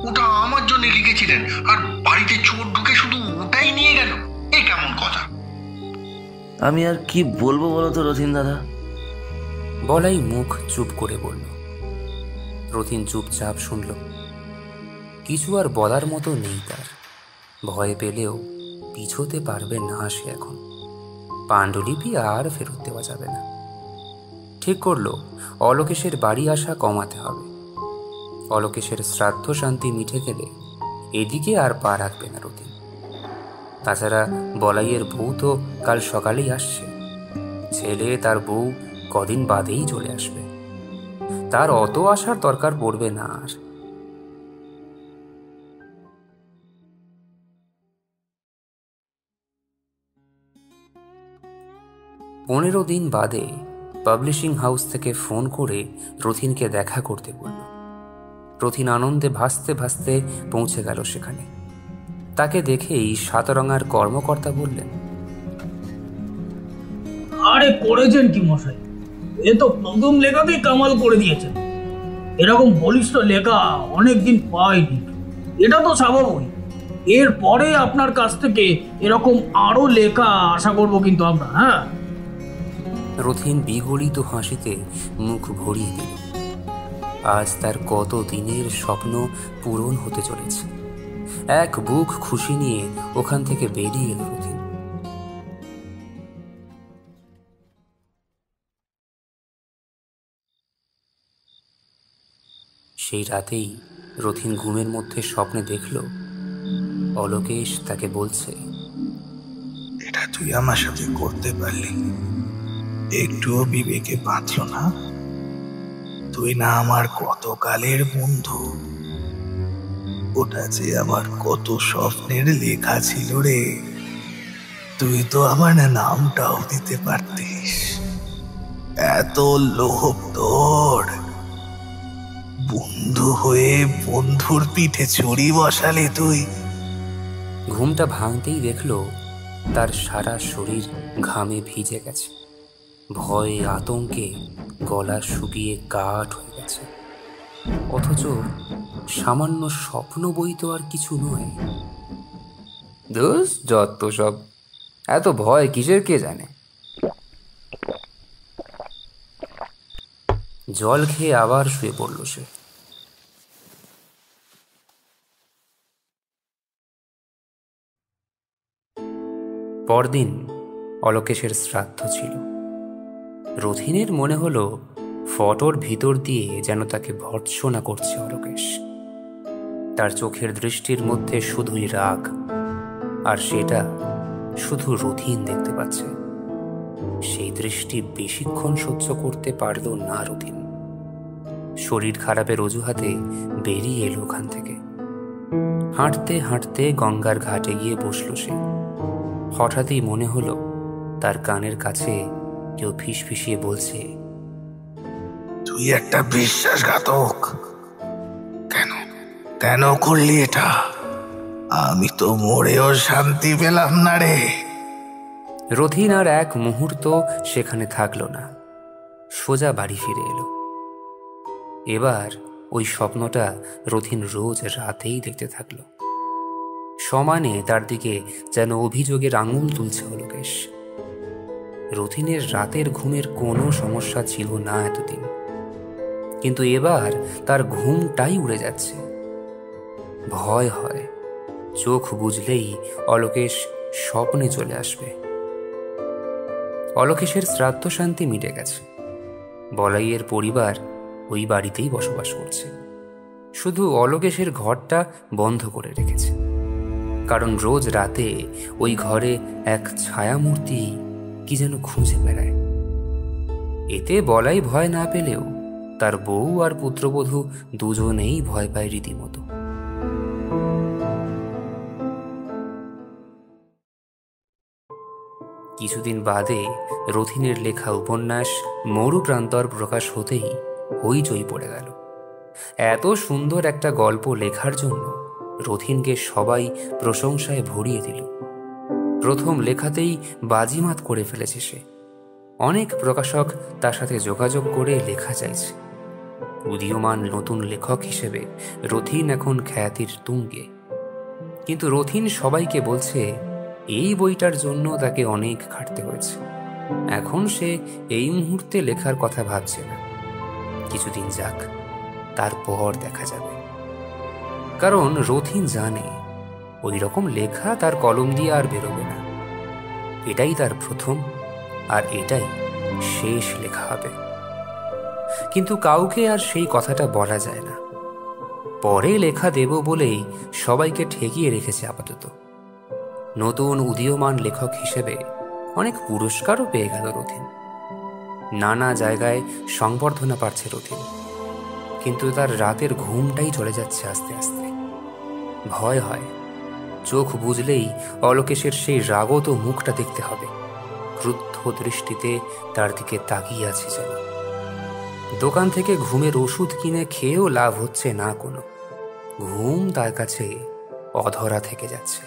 ওটা আমার জন্য লিখেছিলেন, আর বাড়িতে চোর ঢুকে শুধু ওটাই নিয়ে গেল। এ কেমন কথা? আমি আর কি বলবো বলো তো রথিন দাদা। বলাই মুখ চুপ করে বলল। রথিন চুপচাপ শুনল। কিছু আর বলার মতো নেই তার। ভয় পেলেও পিছোতে পারবে না সে এখন। পাণ্ডুলিপি আর ফেরত দেওয়া যাবে না। ঠিক করলো অলোকেশের বাড়ি আসা কমাতে হবে। অলোকেশের শ্রাদ্ধ শান্তি মিটে গেলে এদিকে আর পা রাখবে না রতিন। তাছাড়া বলাইয়ের বউ তো কাল সকালেই আসছে। ছেলে তার বউ কদিন বাদেই চলে আসবে। তার অত আসার দরকার পড়বে না আর। পনেরো দিন বাদে পাবলিশিং হাউস থেকে ফোন করে রথিনকে দেখা করতে বলল। রথিন আনন্দে ভাসতে ভাসতে পৌঁছে গেল সেখানে। তাকে দেখেই সাতরঙার কর্মকর্তা বললেন, আরে করেছেন কি মশাই, এ তো প্রথম লেখাতেই কামাল করে দিয়েছেন। এরকম বলিষ্ঠ লেখা অনেকদিন পাইনি। এটা তো স্বাভাবিক। এরপরে আপনার কাছ থেকে এরকম আরো লেখা আশা করব কিন্তু আমরা। হ্যাঁ। রথিন বিগলিত হাসিতে মুখ ভরিয়ে দিল। আজ তার কত দিনের স্বপ্ন পূরণ হতে চলেছে। এক বুক খুশি নিয়ে ওখান থেকে বেরিয়ে এল রথিন। সেই রাতেই রথিন ঘুমের মধ্যে স্বপ্নে দেখল অলোকেশ তাকে বলছে, এটা তুই আমার সাথে করতে পারলি? একটুও বিবেকে বাঁচল না? তুই না আমার কত কালের বন্ধু। ওটা যে আমার কত স্বপ্নের লেখা ছিল রে। তুই তো আমার নামটাও দিতে পারতিস। এত লোভ তোর! বন্ধু হয়ে বন্ধুর পিঠে ছড়ি বসালে তুই। ঘুমটা ভাঙতেই দেখল তার সারা শরীর ঘামে ভিজে গেছে। ভয়ে আতঙ্কে গলা শুকিয়ে কাঠ হয়ে গেছে। অথচ সামান্য স্বপ্ন বই তো আর কিছু নয়। দোষ যত সব, এত ভয় কিসের কে জানে। জল খেয়ে আবার শুয়ে পড়ল সে। পরদিন অলোকেশের শ্রাদ্ধ ছিল। রথিনের মনে হলো ফটোর ভিতর দিয়ে যেন তাকে ভর্ৎসনা করছে অলোকেশ। তার চোখের দৃষ্টির মধ্যে শুধুই রাগ, আর সেটা শুধু রথিন দেখতে পাচ্ছে। সেই দৃষ্টি বেশিক্ষণ সহ্য করতে পারল না রথিন। শরীর খারাপের অজুহাতে বেরিয়ে এলো ওখান থেকে। হাঁটতে হাঁটতে গঙ্গার ঘাটে গিয়ে বসল সে। হঠাৎই মনে হলো তার কানের কাছে কেউ ফিসফিসিয়ে বলছে, তুই একটা বিশ্বাসঘাতক। কেন কেন করলি এটা? আমি তো মরেও শান্তি পেলাম না রে। রথিন আর এক মুহূর্ত সেখানে থাকলো না, সোজা বাড়ি ফিরে এলো। এবার ওই স্বপ্নটা রথিন রোজ রাতেই দেখতে থাকলো। সমানে তার দিকে যেন অভিযোগের আঙুল তুলছে অলোকেশ। রথিনের রাতের ঘুমের কোনো সমস্যা ছিল না এতদিন, কিন্তু এবার তার ঘুমটাই উড়ে যাচ্ছে। ভয় হয় চোখ বুঝলেই অলোকেশ স্বপ্নে চলে আসবে। অলোকেশের শ্রাদ্ধ শান্তি মিটে গেছে। বলাইয়ের পরিবার ওই বাড়িতেই বসবাস করছে। শুধু অলোকেশের ঘরটা বন্ধ করে রেখেছে, কারণ রোজ রাতে ওই ঘরে এক ছায়ামূর্তি কি যেন খুঁজে বেড়ায়। এতে বলাই ভয় না পেলেও তার বউ আর পুত্রবধূ দুজনেই ভয় পায় রীতিমতো। কিছুদিন বাদে রথিনের লেখা উপন্যাস মরুপ্রান্তর প্রকাশ হতেই হইচই পড়ে গেল। এত সুন্দর একটা গল্প লেখার জন্য রথিনকে সবাই প্রশংসায় ভরিয়ে দিল। প্রথম লেখাতেই বাজিমাত করে ফেলেছে সে। অনেক প্রকাশক তার সাথে যোগাযোগ করে লেখা চাইছে। উদীয়মান নতুন লেখক হিসেবে রথিন এখন খ্যাতির তুঙ্গে। কিন্তু রথিন সবাইকে বলছে এই বইটার জন্য তাকে অনেক খাটতে হয়েছে। এখন সে এই মুহূর্তে লেখার কথা ভাবছে না। কিছুদিন যাক, তারপর দেখা যাবে। কারণ রথিন জানে ওই রকম লেখা তার কলম দিয়ে আর বেরোবে না। এটাই তার প্রথম আর এটাই শেষ লেখা হবে। কিন্তু কাউকে আর সেই কথাটা বলা যায় না। পরে লেখা দেব বলেই সবাইকে ঠেকিয়ে রেখেছে আপাতত। নতুন উদীয়মান লেখক হিসেবে অনেক পুরস্কারও পেয়ে গেল রথিন। নানা জায়গায় সংবর্ধনা পাচ্ছে রথিন, কিন্তু তার রাতের ঘুমটাই চলে যাচ্ছে আস্তে আস্তে। ভয় হয়, চোখ বুঝলেই অলোকেশের সেই রাগত মুখটা দেখতে হবে। ক্রুদ্ধ দৃষ্টিতে তার দিকে তাকিয়ে আছে যেন। দোকান থেকে ঘুমের ওষুধ কিনে খেয়েও লাভ হচ্ছে না কোনো। ঘুম তার কাছে অধরা থেকে যাচ্ছে।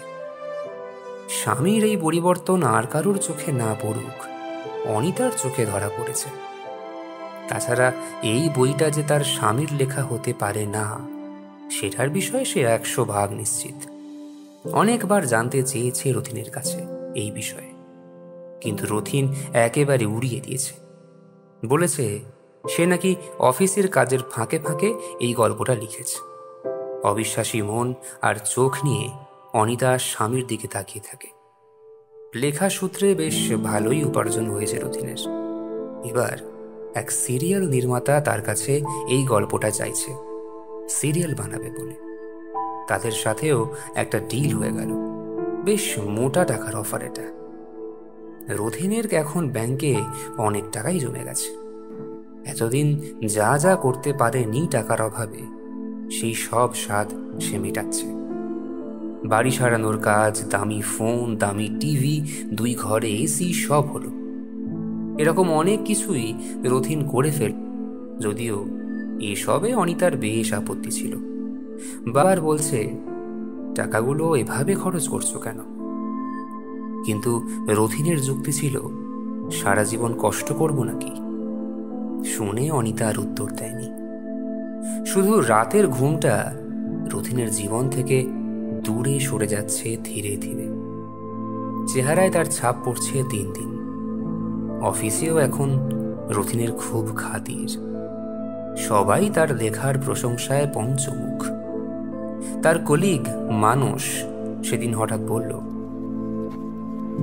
স্বামীর এই পরিবর্তন আর কারুর চোখে না পড়ুক, অনিতার চোখে ধরা পড়েছে। তাছাড়া এই বইটা যে তার স্বামীর লেখা হতে পারে না, সেটার বিষয়ে সে 100% নিশ্চিত। অনেকবার জানতে চেয়েছে রথিনের কাছে এই বিষয়ে, কিন্তু রথিন একেবারে উড়িয়ে দিয়েছে। বলেছে সে নাকি অফিসের কাজের ফাঁকে ফাঁকে এই গল্পটা লিখেছে। অবিশ্বাসী মন আর চোখ নিয়ে অনিতা স্বামীর দিকে তাকিয়ে থাকে। লেখা সূত্রে বেশ ভালোই উপার্জন হয়েছে রথিনের। এবার এক সিরিয়াল নির্মাতা তার কাছে এই গল্পটা চাইছে, সিরিয়াল বানাবে বলে। তাদের সাথেও একটা ডিল হয়ে গেল। বেশ মোটা টাকার অফার এটা। রথিনের এখন ব্যাংকে অনেক টাকাই জমে গেছে। এতদিন যা যা করতে পারেনি টাকার অভাবে, সেই সব স্বাদ সে মেটাচ্ছে। বাড়ি সারানোর কাজ, দামি ফোন, দামি টিভি, 2 ঘরে এসি, সব হলো। এরকম অনেক কিছুই রথিন করে ফেল। যদিও এসবে অনিতার বেশ আপত্তি ছিল। বাবার বলছে, টাকাগুলো এভাবে খরচ করছো কেন? কিন্তু রথিনের যুক্তি ছিল, সারা জীবন কষ্ট করব নাকি? শুনে অনিতা আর উত্তর দেয়নি। শুধু রাতের ঘুমটা রথিনের জীবন থেকে দূরে সরে যাচ্ছে ধীরে ধীরে। চেহারায় তার ছাপ পড়ছে দিন দিন। অফিসেও এখন রথিনের খুব খাতির। সবাই তার লেখার প্রশংসায় পঞ্চমুখ। তার কলিগ মানস সেদিন হঠাৎ বলল,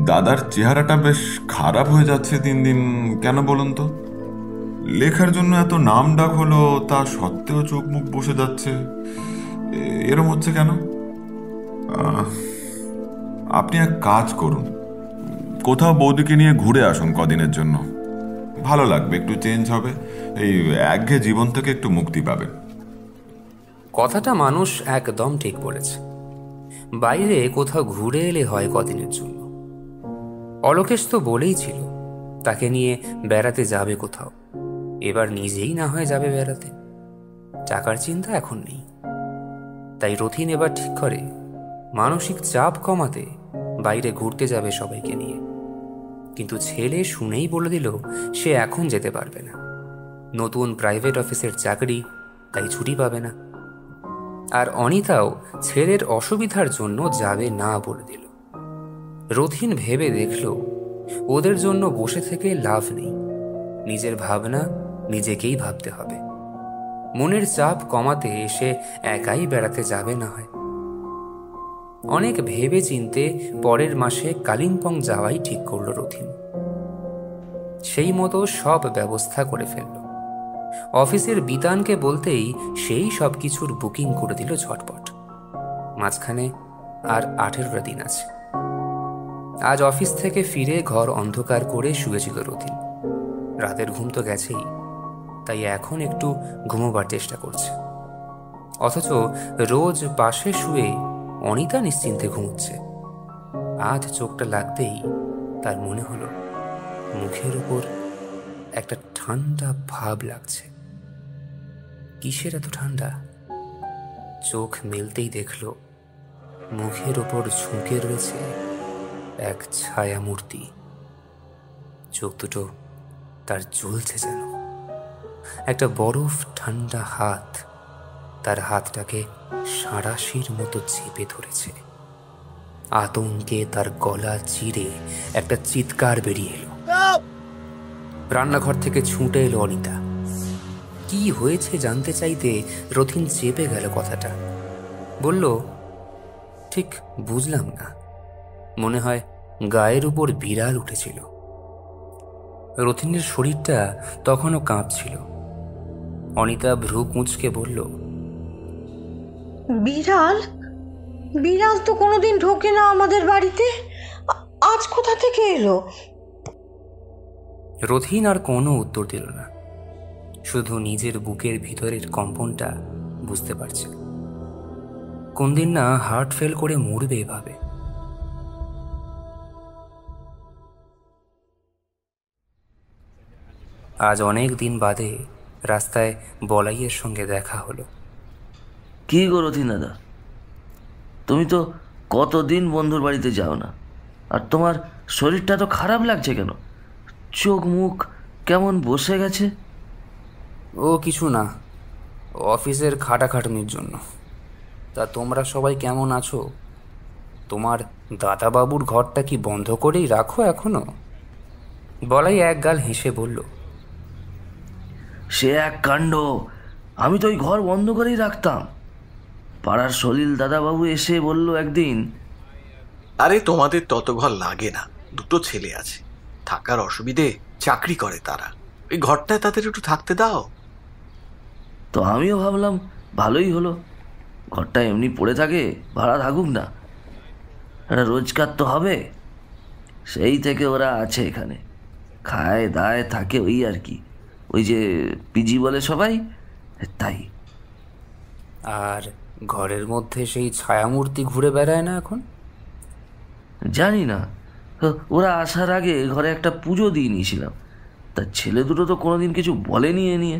দাদার চেহারাটা বেশ খারাপ হয়ে যাচ্ছে দিন দিন। কেন বলুন তো? লেখার জন্য এত নাম ডাক হলো, তা সত্ত্বেও চোখ মুখ বসে যাচ্ছে। এরম হচ্ছে কেন? আপনি এক কাজ করুন, কোথাও বৌদিকে নিয়ে ঘুরে আসুন কদিনের জন্য। ভালো লাগবে, একটু চেঞ্জ হবে। এই একঘেয়ে জীবন থেকে একটু মুক্তি পাবেন। কথাটা মানুষ একদম ঠিক বলেছে। বাইরে কোথাও ঘুরে এলে হয় কদিনের জন্য। অলোকেশ তো বলেই ছিল তাকে নিয়ে বেড়াতে যাবে কোথাও। এবার নিজেই না হয় যাবে বেড়াতে। টাকার চিন্তা এখন নেই। তাই রথিন এবার ঠিক করে মানসিক চাপ কমাতে বাইরে ঘুরতে যাবে সবাইকে নিয়ে। কিন্তু ছেলে শুনেই বলে দিল সে এখন যেতে পারবে না। নতুন প্রাইভেট অফিসের চাকরি, তাই ছুটি পাবে না। আর অনিতাও ছেলের অসুবিধার জন্য যাবে না বলে দিল। রথিন ভেবে দেখল ওদের জন্য বসে থেকে লাভ নেই। নিজের ভাবনা নিজেকেই ভাবতে হবে। মনের চাপ কমাতে এসে একাই বেড়াতে যাবে না হয়। অনেক ভেবে চিনতে পরের মাসে কালিম্পং যাওয়াই ঠিক করল রথিন। সেই মতো সব ব্যবস্থা করে ফেলল। অফিসের বিতানকে বলতেই সেই সব কিছুর বুকিং করে দিল ঝটপট। মাঝখানে আর 18টা দিন আছে। আজ অফিস থেকে ফিরে ঘর অন্ধকার করে শুয়েছিল রথিন। রাতের ঘুম তো গেছেই, তাই এখন একটু ঘুমোবার চেষ্টা করছে। অথচ রোজ পাশে শুয়ে অনিতা নিশ্চিন্তে ঘুমোচ্ছে। আজ চোখটা লাগতেই তার মনে হলো মুখের উপর একটা ঠান্ডা ভাব লাগছে। কিসের এত ঠান্ডা? চোখ মেলতেই দেখল মুখের ওপর ঝুঁকে রয়েছে এক ছায়া মূর্তি। চোখ দুটো তার জ্বলছে যেন। একটা বরফ ঠান্ডা হাত তার হাতটাকে সাঁড়াশির মতো চেপে ধরেছে। আতঙ্কে তার গলা চিরে একটা চিৎকার বেরিয়ে এলো। রান্নাঘর থেকে ছুটে এলো অনিতা। কি হয়েছে জানতে চাইতে রথিন চেপে গেল কথাটা। বলল, ঠিক বুঝলাম না, মনে হয় গায়ের উপর বিড়াল উঠেছিল। রথিনের শরীরটা তখনও কাঁপছিল। অনিতা ভ্রু কুঁচকে বলল, বিড়াল? বিড়াল তো কোনোদিন ঢোকে না আমাদের বাড়িতে, আজ কোথা থেকে এলো? রথিন আর কোনো উত্তর দিল না, শুধু নিজের বুকের ভিতরের কম্পনটা বুঝতে পারছে। কোন দিন না হার্ট ফেল করে মরবে এভাবে। আজ অনেক দিন বাদে রাস্তায় বলাইয়ের সঙ্গে দেখা হলো। কি গো রথিন দাদা, তুমি তো কতদিন বন্ধুর বাড়িতে যাও না, আর তোমার শরীরটা তো খারাপ লাগছে কেন? চোখ মুখ কেমন বসে গেছে? ও কিছু না, অফিসের খাটাখাটনির জন্য। তা তোমরা সবাই কেমন আছো? তোমার দাদাবাবুর ঘরটা কি বন্ধ করেই রাখো এখনো? বলাই এক গাল হেসে বলল, সে এক কাণ্ড, আমি তো ওই ঘর বন্ধ করেই রাখতাম। পাড়ার সলিল দাদাবাবু এসে বলল একদিন, আরে তোমাদের তত ঘর লাগে না, দুটো ছেলে আছে, থাকার অসুবিধে, চাকরি করে তারা, ওই ঘরটায় তাদের একটু থাকতে দাও। তো আমিও ভাবলাম ভালোই হলো, ঘরটা এমনি পড়ে থাকে, ভাড়া থাকুক না, একটা রোজগার তো হবে। সেই থেকে ওরা আছে এখানে, খায় দায় থাকে, ওই আর কি, ওই যে পিজি বলে সবাই, তাই। আর ঘরের মধ্যে সেই ছায়ামূর্তি ঘুরে বেড়ায় না এখন? জানি না, ওরা আসার আগে ঘরে একটা পুজো দিয়ে নিয়েছিলাম, তার ছেলে দুটো তো কোনোদিন কিছু বলেনি এ নিয়ে।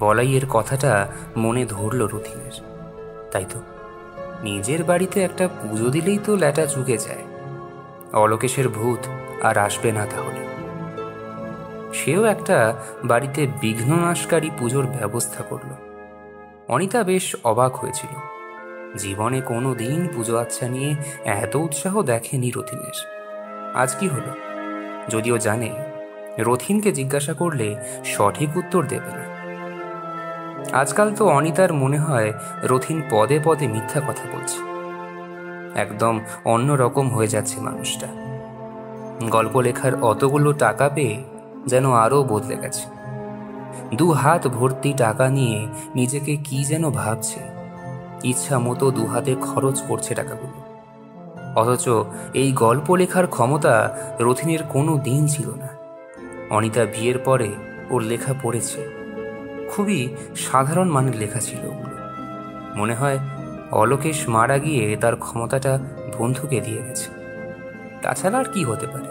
বলাইয়ের কথাটা মনে ধরল রথিনের। তাই তো, নিজের বাড়িতে একটা পুজো দিলেই তো ল্যাটা চুকে যায়। অলোকেশের ভূত আর আসবে না তাহলে। সেও একটা বাড়িতে বিঘ্ননাশকারী পুজোর ব্যবস্থা করল। অনিতা বেশ অবাক হয়েছিল। জীবনে কোনো দিন পুজো আচ্ছা নিয়ে এত উৎসাহ দেখেনি রথিনের। আজ কি হলো? যদিও জানে রথিনকে জিজ্ঞাসা করলে সঠিক উত্তর দেবে না। আজকাল তো অনিতার মনে হয় রথিন পদে পদে মিথ্যা কথা বলছে। একদম অন্যরকম হয়ে যাচ্ছে মানুষটা। গল্প লেখার অতগুলো টাকা পেয়ে যেন আরও বদলে গেছে। 2 হাত ভর্তি টাকা নিয়ে নিজেকে কি যেন ভাবছে। ইচ্ছা মতো 2 হাতে খরচ করছে টাকাগুলো। অথচ এই গল্প লেখার ক্ষমতা রথিনের কোনো দিন ছিল না। অনিতা বিয়ের পরে ওর লেখা পড়েছে। খুবই সাধারণ মানের লেখা ছিল ওগুলো। মনে হয় অলোকেশ মারা গিয়ে তার ক্ষমতাটা বন্ধুকে দিয়ে গেছে। তাছাড়া আর কি হতে পারে?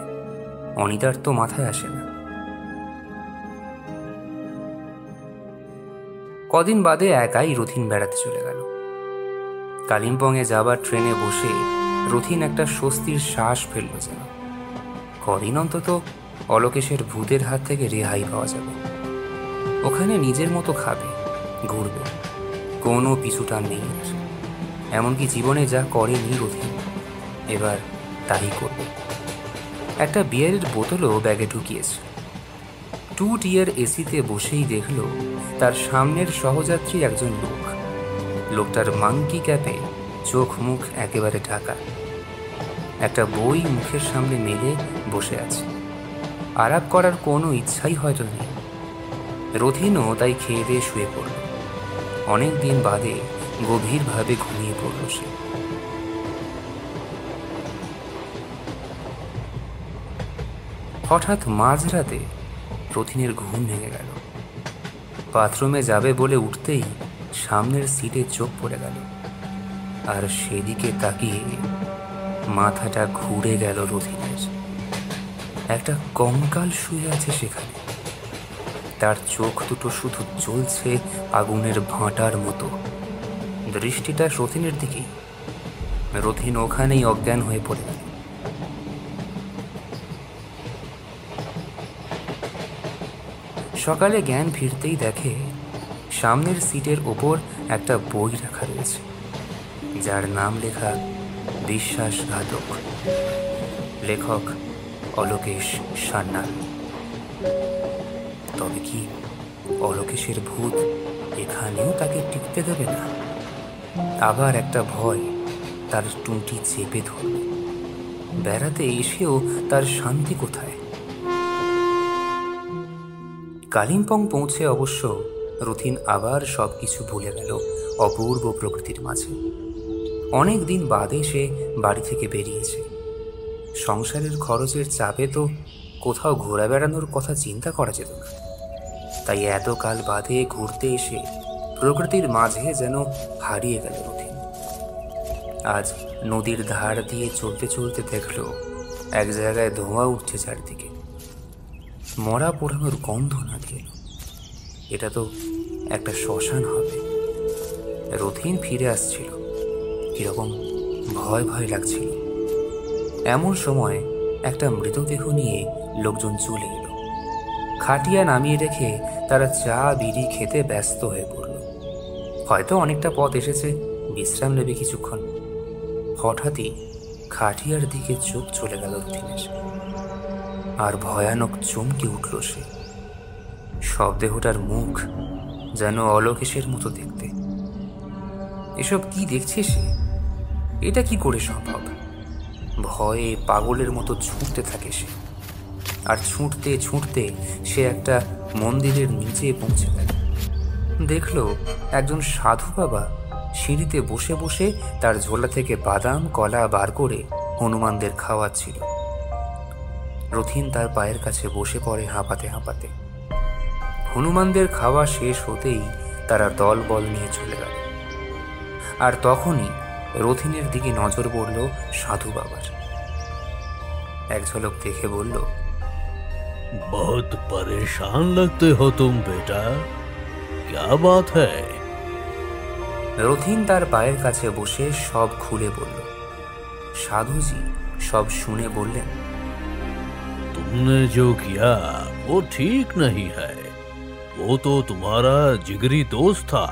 অনিতার তো মাথায় আসে না। কদিন বাদে একাই রথিন বেড়াতে চলে গেল। কালিম্পংয়ে যাবার ট্রেনে বসে রথিন একটা স্বস্তির শ্বাস ফেলল যেন। কদিন অন্তত অলোকেশের ভূতের হাত থেকে রেহাই পাওয়া যাবে। ওখানে নিজের মতো খাবে, ঘুরবে, কোনো পিছুটান নেই। এমনকি জীবনে যা করেনি রথিন, এবার তাই করবে। একটা বিয়ারের বোতলও ব্যাগে ঢুকিয়েছে। 2 টিয়ার এসিতে বসেই দেখল তার সামনের সহযাত্রী একজন লোক। লোকটার মাংকি ক্যাপে চোখ মুখ একেবারে ঢাকা। একটা বই মুখের সামনে মেলে বসে আছে। আরাপ করার কোনো ইচ্ছাই হয়তো নেই। রথিনও তাই খেয়ে দিয়ে শুয়ে পড়ল। অনেক দিন বাদে গভীরভাবে ঘুমিয়ে পড়ল সে। হঠাৎ মাঝরাতে রথিনের ঘুম ভেঙে গেল। বাথরুমে যাবে বলে উঠতেই সামনের সিটে চোখ পড়ে গেল। আর সেদিকে তাকিয়ে মাথাটা ঘুরে গেল রথিনের। একটা কঙ্কাল শুয়ে আছে সেখানে। তার চোখ দুটো শুধু জ্বলছে আগুনের ভাঁটার মতো। দৃষ্টিটা রথিনের দিকেই। রথিন ওখানেই অজ্ঞান হয়ে পড়ে গেল। সকালে জ্ঞান ফিরতেই দেখে সামনের সিটের ওপর একটা বই রাখা রয়েছে, যার নাম লেখা বিশ্বাসঘাতক। লেখক অলোকেশ সান্যাল। তবে কি অলোকেশের ভূত এখানেও তাকে টিকতে দেবে না? আবার একটা ভয় তার টুঁটি চেপে ধরল। বেড়াতে এসেও তার শান্তি কোথায়? কালিম্পং পৌঁছে অবশ্য রথিন আবার সবকিছু ভুলে গেল অপূর্ব প্রকৃতির মাঝে। অনেক দিন বাদে সে বাড়ি থেকে বেরিয়েছে। সংসারের খরচের চাপে তো কোথাও ঘোরা বেড়ানোর কথা চিন্তা করা যেত না। তাই এতকাল বাদে ঘুরতে এসে প্রকৃতির মাঝে যেন হারিয়ে গেল রথিন। আজ নদীর ধার দিয়ে চলতে চলতে দেখল এক জায়গায় ধোঁয়া উঠছে চারদিকে। মরা পোড়ানোর গন্ধ না গেল। এটা তো একটা শ্মশান হবে। রথিন ফিরে আসছিল, কিরকম ভয় ভয় লাগছিল। এমন সময় একটা মৃতদেহ নিয়ে লোকজন চলে এলো। খাটিয়া নামিয়ে রেখে তারা চা বিড়ি খেতে ব্যস্ত হয়ে পড়ল। হয়তো অনেকটা পথ এসেছে, বিশ্রাম নেবে কিছুক্ষণ। হঠাৎই খাটিয়ার দিকে চোখ চলে গেল রথিনের, আর ভয়ানক চমকে উঠল সে। শবদেহটার মুখ যেন অলোকেশের মতো দেখতে। এসব কি দেখছে সে? এটা কি করে সম্ভব? ভয়ে পাগলের মতো ছুটতে থাকে সে। আর ছুটতে ছুটতে সে একটা মন্দিরের নিচে পৌঁছে গেল। দেখল একজন সাধু বাবা সিঁড়িতে বসে বসে তার ঝোলা থেকে বাদাম কলা বার করে হনুমানদের খাওয়াচ্ছিল। রথিন তার পায়ের কাছে বসে পড়ে হাঁপাতে হাঁপাতে। হনুমানদের খাওয়া শেষ হতেই তারা দল বল নিয়ে চলে গেল। আর তখনই রথিনের দিকে নজর পড়ল সাধু বাবার। এক ঝলক দেখে বলল, बहुत परेशान लगते हो तुम बेटा, क्या बात है? রথিন তার পায়ের কাছে বসে সব খুলে বলল। সাধুজি সব শুনে বললেন, तुमने जो किया वो ठीक नहीं है। वो तो तुम्हारा जिगरी दोस्त था।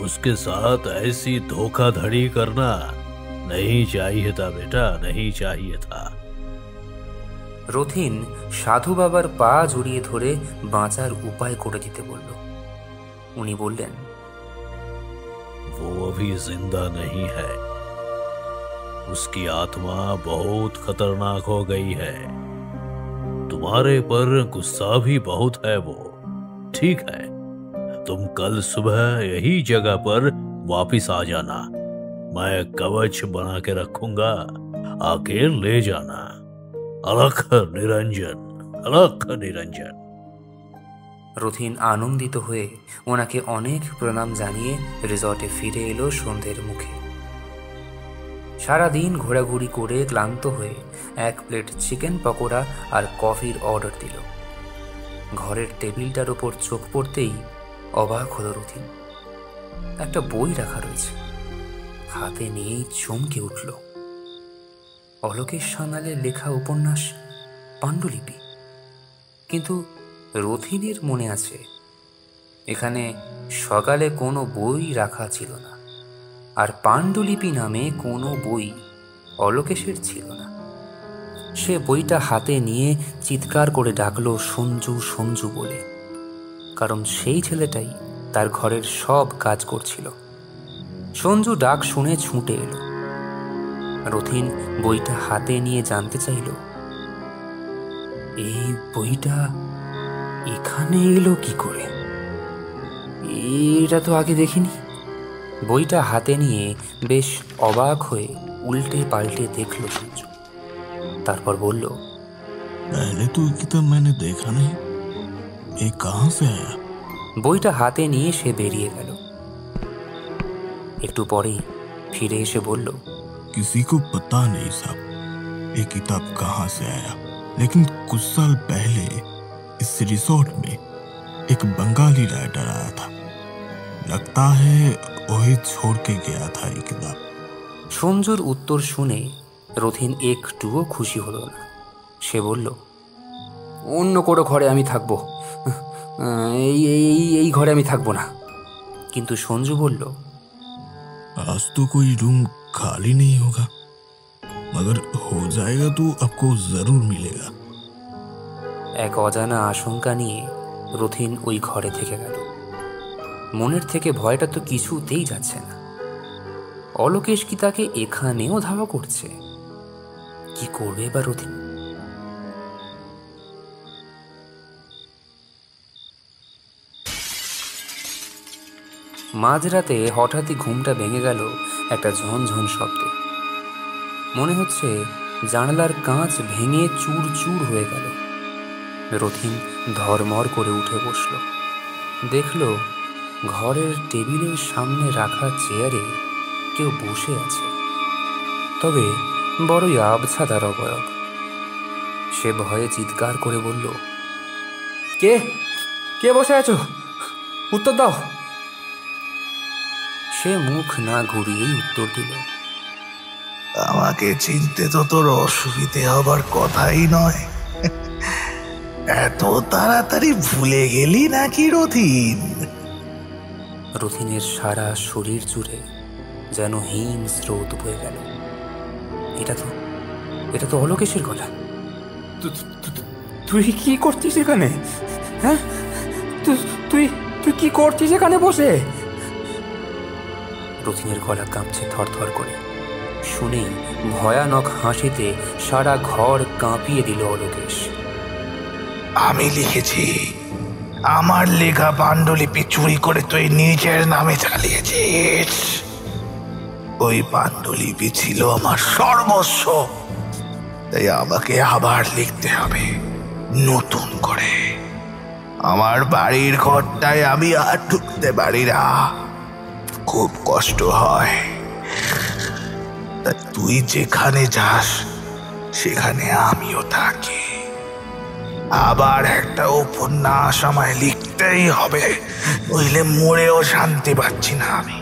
उसके साथ ऐसी धोखाधड़ी करना नहीं चाहिए था बेटा, नहीं चाहिए था। রথিন সাধু বাবার পা জড়িয়ে ধরে বাঁচার উপায় করে দিতে বলল। উনি বললেন, वो अभी जिंदा नहीं है। उसकी आत्मा बहुत खतरनाक हो गई है। तुम्हारे पर गुस्सा भी बहुत है वो। ठीक है, तुम कल सुबह यही जगह पर वापिस आ जाना। मैं कवच बना के रखूंगा, आके ले जाना। अलख निरंजन, अलख निरंजन। রথিন আনন্দিত হয়ে ওনাকে অনেক প্রণাম জানিয়ে রিসর্টে ফিরে এলো সন্ধ্যের মুখে। সারাদিন ঘোরাঘুরি করে ক্লান্ত হয়ে এক প্লেট চিকেন পকোড়া আর কফির অর্ডার দিল। ঘরের টেবিলটার ওপর চোখ পড়তেই অবাক হলো রথিন। একটা বই রাখা রয়েছে। হাতে নিয়েই চমকে উঠল। অলোকেশ সান্যালের লেখা উপন্যাস পাণ্ডুলিপি। কিন্তু রথিনের মনে আছে এখানে সকালে কোনো বই রাখা ছিল না, আর পাণ্ডুলিপি নামে কোনো বই অলোকেশের ছিল না। সে বইটা হাতে নিয়ে চিৎকার করে ডাকলো সঞ্জু সঞ্জু বলে, কারণ সেই ছেলেটাই তার ঘরের সব কাজ করছিল। সঞ্জু ডাক শুনে ছুটে এলো। রথিন বইটা হাতে নিয়ে জানতে চাইল, এই বইটা এখানে এলো কি করে? এটা তো আগে দেখিনি। বইটা হাতে নিয়ে বেশ অবাক হয়ে উল্টে পাল্টে দেখল সঞ্জু। তারপর বলল, पहले तो ये किताब मैंने देखा नहीं, ये कहाँ से आया? বইটা হাতে নিয়ে সে বেরিয়ে গেল। একটু পরেই ফিরে এসে বলল, किसी को पता नहीं साहब ये किताब कहाँ से आया, लेकिन कुछ साल पहले इस रिसोर्ट में एक बंगाली राइटर आया था। लगता है वही छोड़ के गया था ये किताब। সঞ্জুর উত্তর শুনে রথিন একটুও খুশি হলো না। সে বলল, অন্য কোনো ঘরে আমি থাকবো, এই ঘরে আমি থাকবো না। কিন্তু সঞ্জু বলল, आज तो कोई रूम खाली नहीं होगा, मगर हो जाएगा तो आपको जरूर मिलेगा। এক অজানা আশঙ্কা নিয়ে রথিন ওই ঘরে থেকে গেল। মনের থেকে ভয়টা তো কিছুতেই যাচ্ছে না। অলোকেশ কি তাকে এখানেও ধাওয়া করছে? কি করবে এবার রথিন? মাঝরাতে হঠাৎই ঘুমটা ভেঙে গেল একটা ঝনঝন শব্দে। মনে হচ্ছে জানালার কাঁচ ভেঙে চুর চুর হয়ে গেল। রথিন ধরমর করে উঠে বসল। দেখল ঘরের টেবিলের সামনে রাখা চেয়ারে কেউ বসে আছে, তবে বড়ই আবছাদার অবয়ব। সে ভয়ে চিৎকার করে বলল, কে কে বসে আছো? উত্তর দাও। সে মুখ না ঘুরিয়েই উত্তর দিল, আমাকে চিনতে তো তোর অসুবিধে হবার কথাই নয়। এত তাড়াতাড়ি ভুলে গেলি নাকি রথিন? রথিনের সারা শরীর জুড়ে যেন হিম স্রোত বয়ে গেল। এটা তো অলোকেশের গলা। তুই কি করছিস এখানে? হ্যাঁ, তুই কি করছিস এখানে বসে? রথিনের গলা কাঁপছে থরথর করে। শুনেই ভয়ানক হাসিতে সারা ঘর কাঁপিয়ে দিল অলোকেশ। আমি লিখেছি, আমার লেখা পাণ্ডুলিপি চুরি করে তুই নিজের নামে চালিয়েছিস। ওই পাণ্ডুলিপি ছিল আমার সর্বস্ব, তাই আমাকে আবার লিখতে হবে নতুন করে। আমার বাড়ির ঘরটায় আমি আর ঢুকতে পারি না, খুব কষ্ট হয়। তা তুই যেখানে যাস সেখানে আমিও থাকি। আবার একটা উপন্যাস আমায় লিখতেই হবে, নইলে মরেও শান্তি পাচ্ছি না আমি,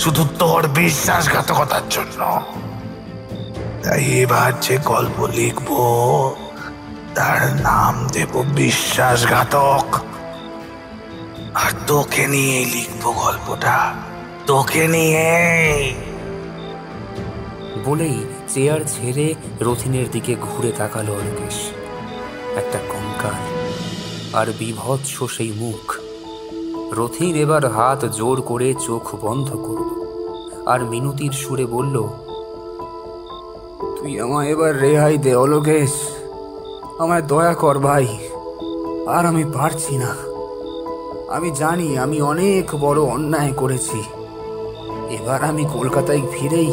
শুধু তোর বিশ্বাসঘাতকতার জন্য। তাই এবার যে গল্প লিখবো তার নাম দেব বিশ্বাসঘাতক। আর তোকে নিয়ে লিখবো গল্পটা, তোকে নিয়ে। বলেই চেয়ার ছেড়ে রথিনের দিকে ঘুরে তাকালো অলোকেশ। একটা কঙ্কাল আর বিভৎস সেই মুখ। রথিন এবার হাত জোর করে চোখ বন্ধ করল আর মিনতির সুরে বলল, তুই আমায় এবার রেহাই দে অলোকেশ, আমায় দয়া কর ভাই। আর আমি পারছি না। আমি জানি আমি অনেক বড় অন্যায় করেছি। এবার আমি কলকাতায় ফিরেই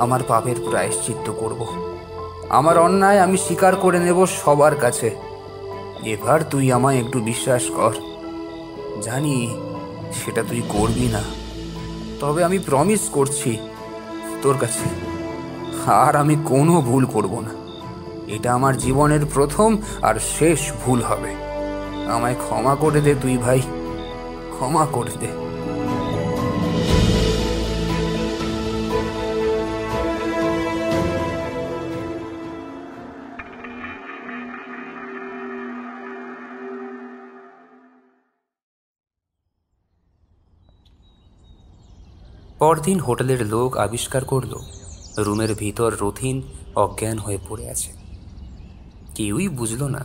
আমার পাপের প্রায়শ্চিত্ত করব। আমার অন্যায় আমি স্বীকার করে নেব সবার কাছে। এবার তুই আমায় একটু বিশ্বাস কর। জানি সেটা তুই করবি না, তবে আমি প্রমিস করছি তোর কাছে, আর আমি কোনো ভুল করব না। এটা আমার জীবনের প্রথম আর শেষ ভুল হবে। আমায় ক্ষমা করে দে তুই ভাই, ক্ষমা করে দে। পরদিন হোটেলের লোক আবিষ্কার করল রুমের ভিতর রথিন অজ্ঞান হয়ে পড়ে আছে। কেউই বুঝল না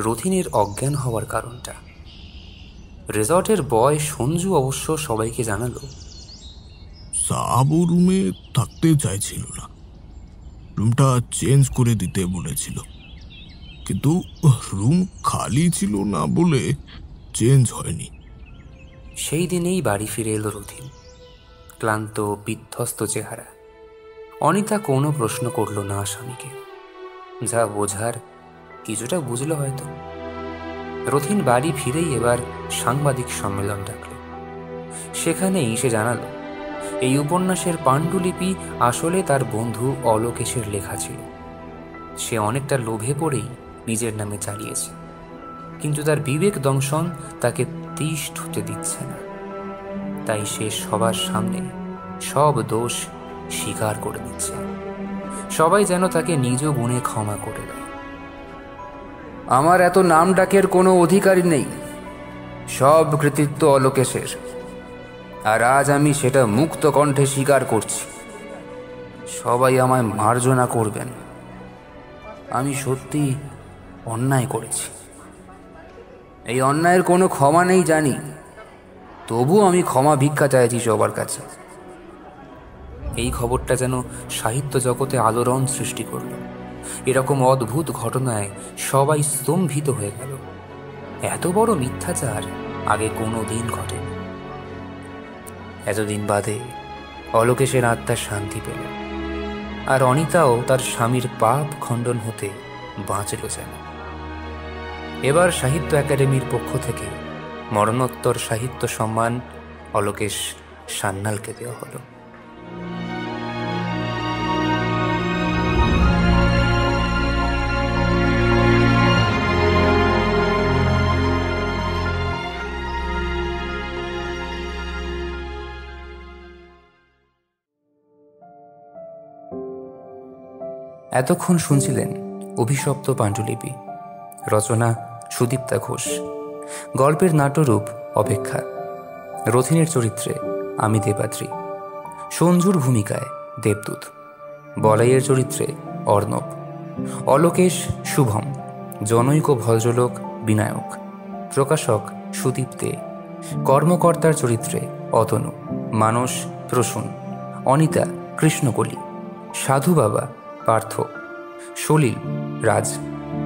রথিনের অজ্ঞান হওয়ার কারণটা। রিসর্টের বয় সঞ্জু অবশ্য সবাইকে জানালো, সাবু রুমে থাকতে চাইছিল না, রুমটা চেঞ্জ করে দিতে বলেছিল, কিন্তু রুম খালি ছিল না বলে চেঞ্জ হয়নি। সেই দিনেই বাড়ি ফিরে এলো রথিন, ক্লান্ত বিধ্বস্ত চেহারা। অনিতা কোনো প্রশ্ন করল না স্বামীকে, যা বোঝার কিছুটা বুঝলো হয়তো। রথিন বাড়ি ফিরেই এবার সাংবাদিক সম্মেলন ডাকল। সেখানেই সে জানালো এই উপন্যাসের পাণ্ডুলিপি আসলে তার বন্ধু অলোকেশের লেখা ছিল। সে অনেকটা লোভে পড়েই নিজের নামে চালিয়েছে, কিন্তু তার বিবেক দংশন তাকে তিষ্ঠ হতে দিচ্ছে না। তাই সে সবার সামনে সব দোষ স্বীকার করে দিচ্ছে। সবাই যেন তাকে নিজ গুণে ক্ষমা করে দেয়। আমার এত নাম ডাকের কোনো অধিকারই নেই, সব কৃতিত্ব অলোকেশের, আর আজ আমি সেটা মুক্ত কণ্ঠে স্বীকার করছি। সবাই আমায় মার্জনা করবেন, আমি সত্যি অন্যায় করেছি। এই অন্যায়ের কোনো ক্ষমা নেই জানি, তবু আমি ক্ষমা ভিক্ষা চাইছি সবার কাছে। এই খবরটা যেন সাহিত্য জগতে আলোড়ন সৃষ্টি করল। এরকম অদ্ভুত ঘটনায় সবাই স্তম্ভিত হয়ে গেল। এত বড় মিথ্যাচার আগে কোনো দিন ঘটেনি। এতদিন বাদে অলোকেশের আত্মার শান্তি পেল, আর অনিতাও তার স্বামীর পাপ খণ্ডন হতে বাঁচল যেন। এবার সাহিত্য একাডেমির পক্ষ থেকে মরণোত্তর সাহিত্য সম্মান অলোকেশ সান্যালকে দেওয়া হলো। এতক্ষণ শুনছিলেন অভিশপ্ত পাণ্ডুলিপি, রচনা সুদীপ্তা ঘোষ, গল্পের নাট্যরূপ অপেক্ষা, রথিনের চরিত্রে আমি দেবাদ্রি, সঞ্জুর ভূমিকায় দেবদূত, বলাইয়ের চরিত্রে অর্ণব, অলোকেশ শুভম, জনৈক ভদ্রলোক বিনায়ক, প্রকাশক সুদীপ দে, কর্মকর্তার চরিত্রে অতনু, মানস প্রসূন, অনিতা কৃষ্ণকলি, সাধু বাবা পার্থ, সলিল রাজ,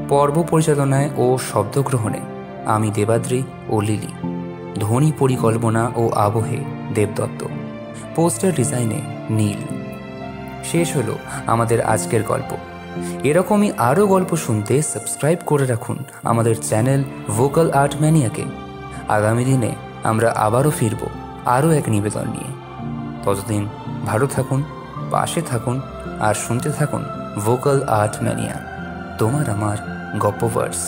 পর্ব পরিচালনায় ও শব্দগ্রহণে আমি দেবাদ্রি ও লিলি, ধ্বনি পরিকল্পনা ও আবহে দেবদত্ত, পোস্টার ডিজাইনে নীল। শেষ হলো আমাদের আজকের গল্প। এরকমই আরও গল্প শুনতে সাবস্ক্রাইব করে রাখুন আমাদের চ্যানেল ভোকাল আর্ট ম্যানিয়াকে। আগামী দিনে আমরা আবারও ফিরব আরও এক নিবেদন নিয়ে। ততদিন ভালো থাকুন, পাশে থাকুন আর শুনতে থাকুন ভোকাল আর্ট ম্যানিয়া, তোমার আমার গপ্পভার্স।